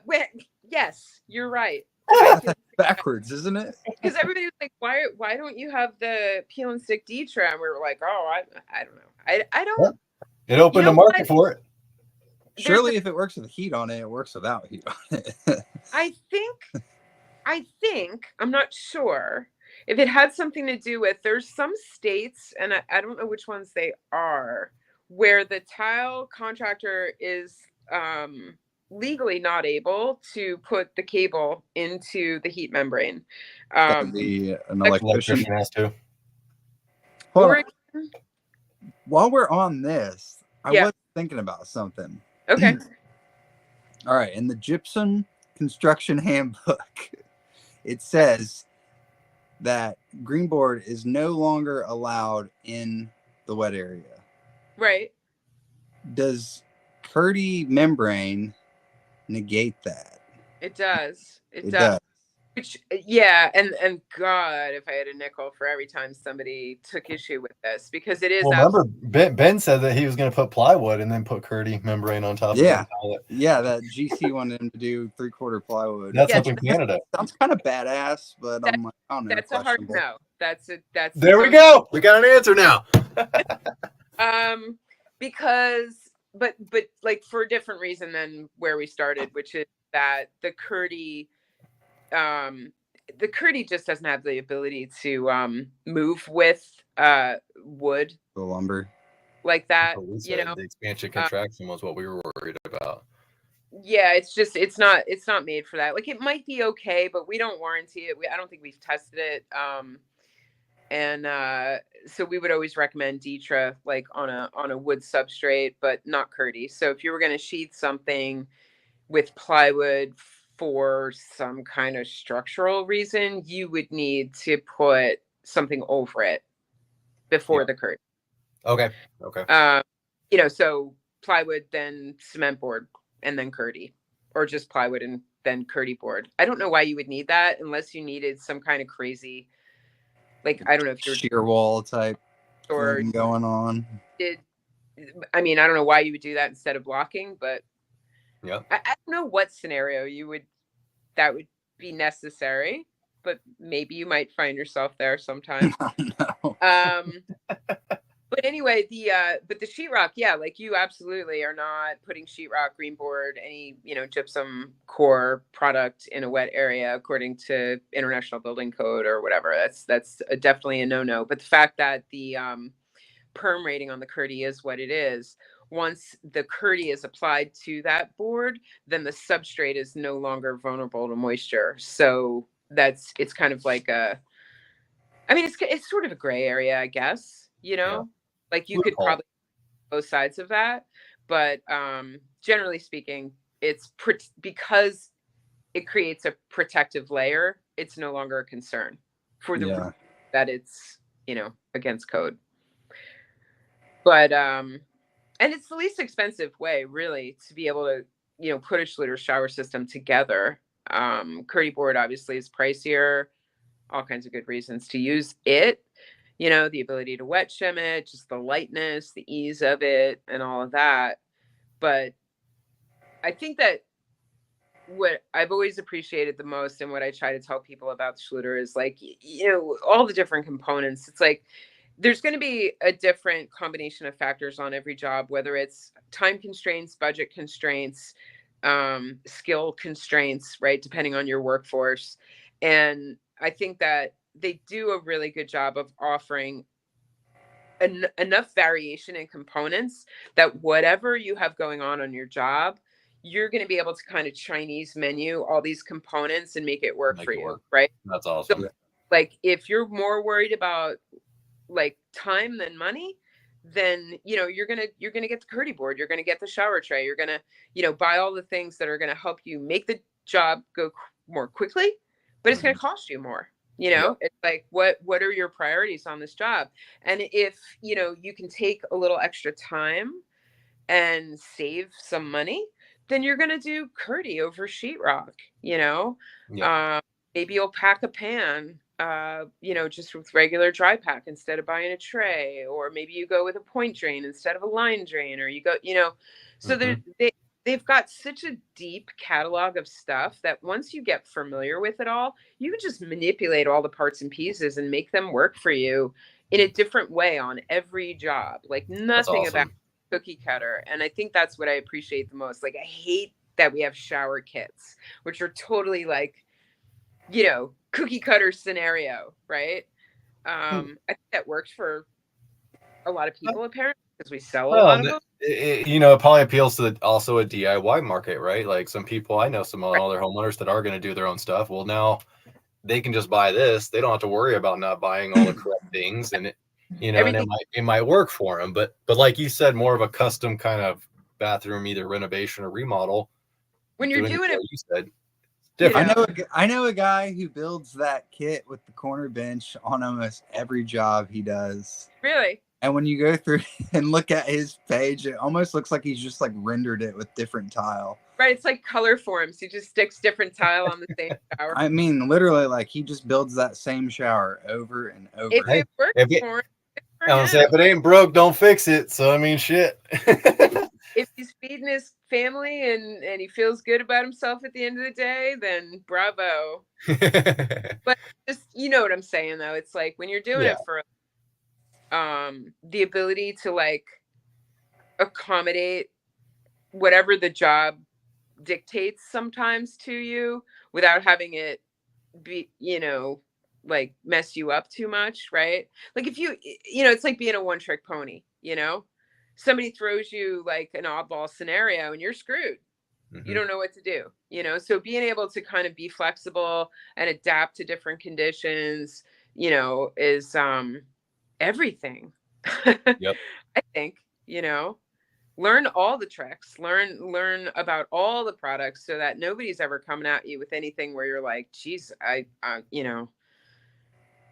Yes, you're right. Backwards, isn't it? Because everybody was like, why don't you have the peel and stick Deetra? And we were like, oh, I don't know. I don't. It opened a market for it. Surely if it works with heat on it, it works without heat on it. I think, I'm not sure if it had something to do with, there's some states, and I don't know which ones they are, where the tile contractor is legally not able to put the cable into the heat membrane. An electrician has to. While we're on this, I was thinking about something. Okay. All right. In the gypsum construction handbook, it says that green board is no longer allowed in the wet area. Right. Does Purdy membrane negate that? It does. It does. Which, and God, if I had a nickel for every time somebody took issue with this, because it is. Well, remember Ben said that he was going to put plywood and then put Purdy membrane on top. Yeah, that GC wanted him to do 3/4 plywood. That's up in Canada. Sounds kind of badass, but I'm like, I don't know. That's a hard no. That's. There we go. We got an answer now. Because, but like for a different reason than where we started, which is that the Curdy just doesn't have the ability to move with wood, the lumber, like that. The expansion contraction was what we were worried about. Yeah, it's not made for that. Like, it might be okay, but we don't warranty it. I don't think we've tested it. So we would always recommend Deetra, like on a wood substrate, but not Curdy. So if you were going to sheath something with plywood for some kind of structural reason, you would need to put something over it before the Curdy. Okay. So plywood, then cement board, and then Curdy, or just plywood and then Curdy board. I don't know why you would need that unless you needed some kind of crazy, like, I don't know if you're shear wall type or going on. I don't know why you would do that instead of blocking, but yeah, I don't know what scenario that would be necessary, but maybe you might find yourself there sometime. No. But anyway, the sheetrock, like you absolutely are not putting sheetrock, green board, any gypsum core product in a wet area according to International Building Code or whatever. That's definitely a no-no. But the fact that the perm rating on the Curdy is what it is, once the Curdy is applied to that board, then the substrate is no longer vulnerable to moisture. So it's kind of like it's sort of a gray area, I guess, like you could probably both sides of that, but generally speaking, it's because it creates a protective layer. It's no longer a concern for the that it's, against code. But and it's the least expensive way, really, to be able to, put a Schluter shower system together. Curdy board obviously is pricier, all kinds of good reasons to use it. The ability to wet shim it, just the lightness, the ease of it, and all of that. But I think that what I've always appreciated the most, and what I try to tell people about the Schluter, is like, all the different components. It's like there's going to be a different combination of factors on every job, whether it's time constraints, budget constraints, skill constraints, right? Depending on your workforce. And I think that they do a really good job of offering enough variation in components that whatever you have going on your job, you're going to be able to kind of Chinese menu all these components and make it work for you, right? That's awesome. So, like, if you're more worried about like time than money, then you're gonna get the Curdy board, you're gonna get the shower tray, you're gonna buy all the things that are gonna help you make the job go more quickly, but it's gonna cost you more. It's like, what are your priorities on this job? And if you can take a little extra time and save some money, then you're gonna do Curdy over sheetrock. Maybe you'll pack a pan, just with regular dry pack instead of buying a tray, or maybe you go with a point drain instead of a line drain, or you go, so they've got such a deep catalog of stuff that once you get familiar with it all, you can just manipulate all the parts and pieces and make them work for you in a different way on every job. Like, nothing about cookie cutter. And I think that's what I appreciate the most. Like, I hate that we have shower kits, which are totally like, cookie cutter scenario, right? I think that works for a lot of people, apparently, because we sell a lot of them. It probably appeals to also a DIY market, right? Like, some people, I know some other homeowners that are going to do their own stuff. Well, now they can just buy this. They don't have to worry about not buying all the correct things, and and it might work for them. But like you said, more of a custom kind of bathroom, either renovation or remodel. When you're doing it, you said. I know a guy who builds that kit with the corner bench on almost every job he does. Really? And when you go through and look at his page, it almost looks like he's just like rendered it with different tile. Right, it's like color forms. He just sticks different tile on the same shower. I mean, literally, like, he just builds that same shower over and over. If it works for him, if it ain't broke, don't fix it. So I mean, shit. If he's feeding his family and he feels good about himself at the end of the day, then bravo. But just, what I'm saying, though, it's like when you're doing it for the ability to like accommodate whatever the job dictates sometimes to you without having it be, like mess you up too much, right? Like, if you, it's like being a one-trick pony, somebody throws you like an oddball scenario and you're screwed. You don't know what to do, so being able to kind of be flexible and adapt to different conditions, is everything. Yep. I think, learn all the tricks, learn about all the products, so that nobody's ever coming at you with anything where you're like, geez, I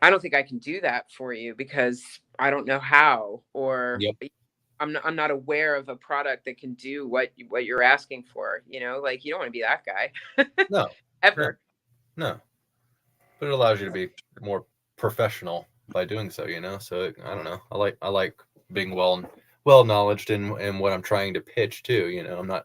don't think I can do that for you because I don't know how, or I'm not aware of a product that can do what you're asking for. Like, you don't want to be that guy. No, ever. No. But it allows you to be more professional by doing so. So I don't know. I like being well knowledged in what I'm trying to pitch too. I don't know.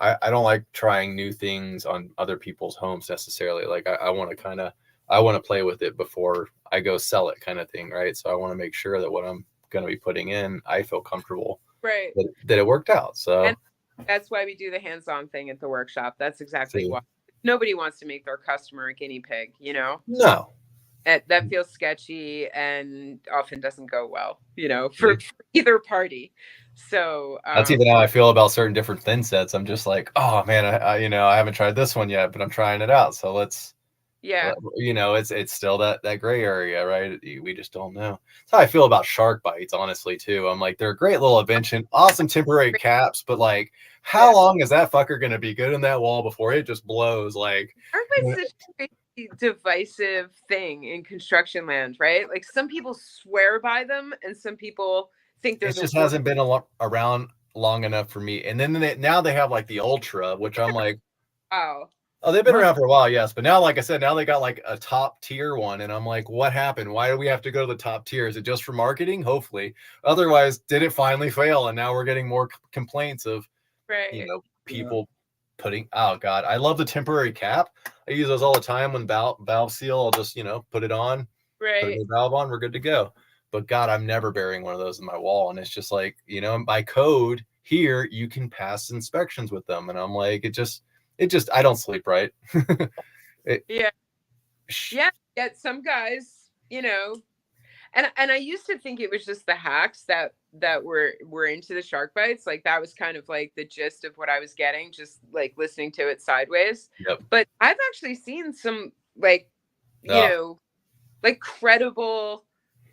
I don't like trying new things on other people's homes necessarily. Like, I want to play with it before I go sell it, kind of thing, right? So I want to make sure that what I'm going to be putting in, I feel comfortable, right, that it worked out. So, and that's why we do the hands-on thing at the workshop. That's exactly why. Nobody wants to make their customer a guinea pig, No. That feels sketchy and often doesn't go well, for either party. So that's even how I feel about certain different thin sets. I'm just like, oh man, I haven't tried this one yet, but I'm trying it out. So let's, it's still that gray area, right? We just don't know. That's how I feel about shark bites, honestly, too. I'm like, they're a great little invention, awesome temporary caps, but like, how long is that fucker going to be good in that wall before it just blows? Like, shark bites is a crazy divisive thing in construction land, right? Like some people swear by them and some people think they're It the just worst. hasn't been around long enough for me. And then now they have like the Ultra, which I'm like, Wow. oh, they've been around for a while, yes. But now, like I said, now they got like a top tier one. And I'm like, what happened? Why do we have to go to the top tier? Is it just for marketing? Hopefully. Otherwise, did it finally fail? And now we're getting more complaints of, Right. people putting, oh God, I love the temporary cap. I use those all the time when valve seal. I'll just, put it on, put a Right. new valve on, we're good to go. But God, I'm never burying one of those in my wall. And it's just like, by code here, you can pass inspections with them. And I'm like, it just, I don't sleep right. Yeah. Yeah. Yet some guys, and I used to think it was just the hacks that were into the shark bites. Like that was kind of like the gist of what I was getting, just like listening to it sideways. Yep. But I've actually seen some like, like credible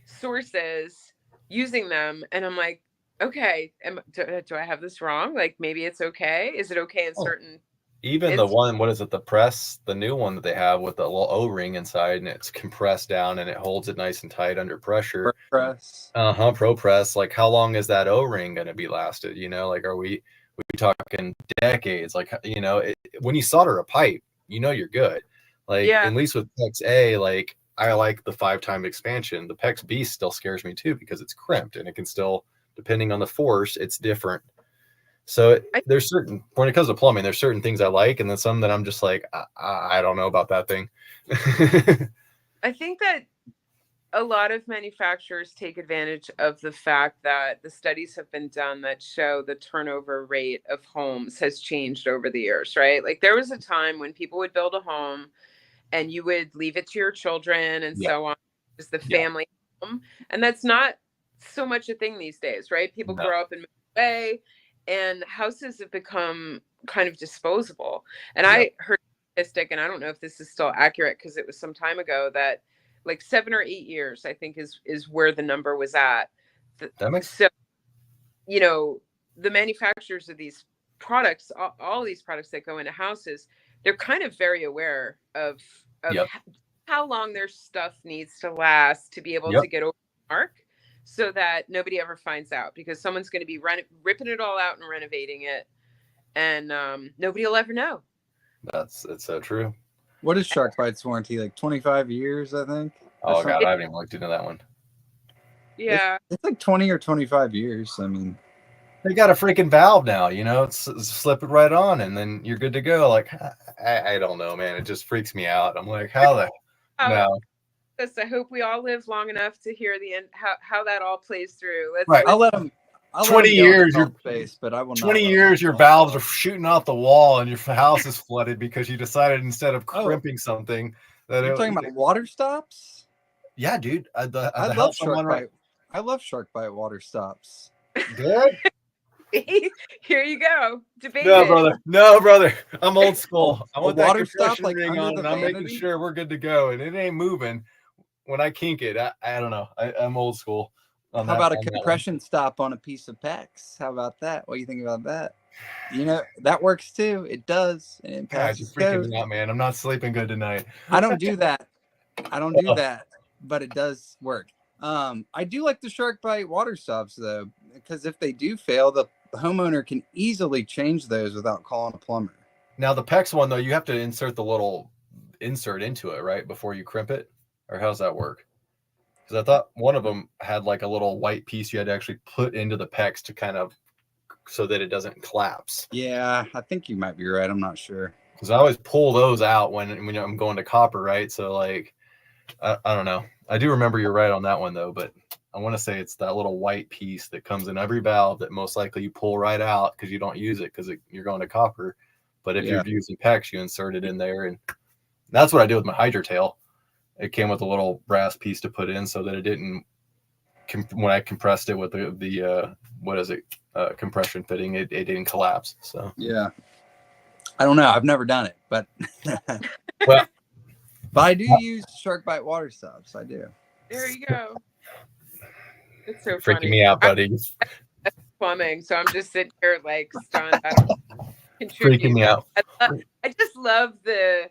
sources using them, and I'm like, okay, do I have this wrong? Like maybe it's okay. Is it okay in certain? Even the one, what is it? The new one that they have with the little O-ring inside, and it's compressed down and it holds it nice and tight under pressure. Press. Pro press. Like, how long is that O-ring going to be lasted? Like, are we talking decades? Like, when you solder a pipe, you're good. Like, at least with PEX A, like I like the 5-time expansion. The PEX B still scares me too because it's crimped and it can still, depending on the force, it's different. So there's certain, when it comes to plumbing, there's certain things I like, and then some that I'm just like, I don't know about that thing. I think that a lot of manufacturers take advantage of the fact that the studies have been done that show the turnover rate of homes has changed over the years, right? Like there was a time when people would build a home and you would leave it to your children and so on, just the family home. And that's not so much a thing these days, right? People grow up and move away, and houses have become kind of disposable. And I heard a statistic, and I don't know if this is still accurate because it was some time ago, that like 7 or 8 years, I think is where the number was at. So, the manufacturers of these products, all these products that go into houses, they're kind of very aware of how long their stuff needs to last to be able to get over the mark, so that nobody ever finds out, because someone's going to be ripping it all out and renovating it, and nobody will ever know. It's so true. What is Shark Bite's warranty? Like 25 years, I think. Oh God, I haven't even looked into that one. Yeah, it's like 20 or 25 years. I mean, they got a freaking valve now. It's slip it right on, and then you're good to go. Like I don't know, man. It just freaks me out. I'm like, how the no. I hope we all live long enough to hear the end, how that all plays through. I'll let them. 20 years, your face, but I will. 20 years, your valves are shooting off the wall, and your house is flooded because you decided instead of crimping something that you're talking about water stops. Yeah, dude. I love Shark Bite. I love Shark Bite water stops. Good. Here you go. Debate. No, brother. I'm old school. I want water that stop like ring on, and I'm making sure we're good to go, and it ain't moving when I kink it. I don't know. I'm old school. How about a compression stop on a piece of PEX? How about that? What do you think about that? That works too. It does. And it passes you're freaking me out, man. I'm not sleeping good tonight. I don't do that. But it does work. I do like the Shark Bite water stops though, because if they do fail, the homeowner can easily change those without calling a plumber. Now the PEX one though, you have to insert the little insert into it, right, before you crimp it, or how's that work? Because I thought one of them had like a little white piece you had to actually put into the PEX to kind of so that it doesn't collapse. Yeah, I think you might be right. I'm not sure. Because I always pull those out when I'm going to copper, right? So like, I don't know. I do remember you're right on that one though, but I want to say it's that little white piece that comes in every valve that most likely you pull right out because you don't use it because you're going to copper. But if you're using PEX, you insert it in there, and that's what I did with my hydro tail. It came with a little brass piece to put in so that it didn't, when I compressed it with the compression fitting, it didn't collapse. So yeah, I don't know. I've never done it, but well, but I do use Shark Bite water stops. I do. There you go. It's so freaking funny. Me out, buddy. Plumbing, so I'm just sitting here like stunned. I don't contribute. Freaking me out. I just love the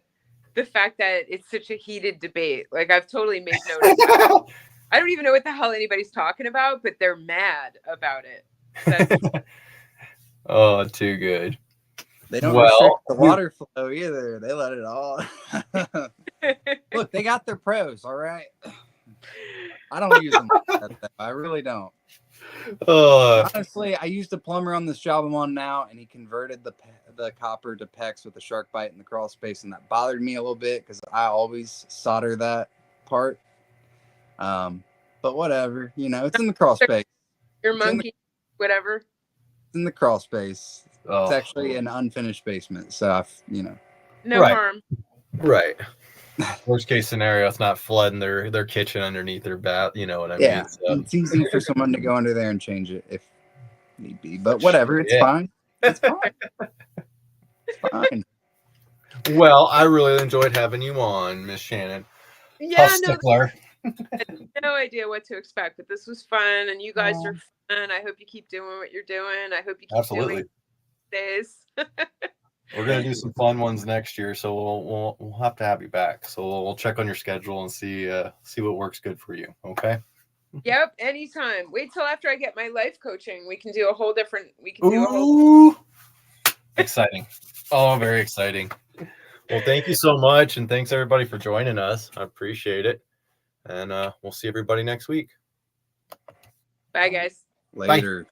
the fact that it's such a heated debate. Like, I've totally made note of that. I don't even know what the hell anybody's talking about, but they're mad about it. Oh, too good. They don't restrict the water flow either. They let it all. Look, they got their pros, all right? I don't use them. I really don't. Honestly, I used a plumber on this job I'm on now, and he converted the copper to PEX with the shark bite in the crawl space, and that bothered me a little bit because I always solder that part. But whatever, it's in the crawl space. Your monkey, whatever. It's in the crawl space. It's actually an unfinished basement, so no harm. Right. Worst case scenario, it's not flooding their kitchen underneath their bath. You know what I mean? So. It's easy for someone to go under there and change it if need be. But whatever, it's fine. It's fine. It's fine. Well, I really enjoyed having you on, Miss Shannon. Huffstickler. I had no idea what to expect, but this was fun, and you guys are fun. I hope you keep doing what you're doing. I hope you keep doing days. We're gonna do some fun ones next year, so we'll have to have you back. So we'll check on your schedule and see what works good for you. Okay. Yep, anytime. Wait till after I get my life coaching. We can do a whole different. Exciting! Oh, very exciting. Well, thank you so much, and thanks everybody for joining us. I appreciate it, and we'll see everybody next week. Bye, guys. Later. Bye.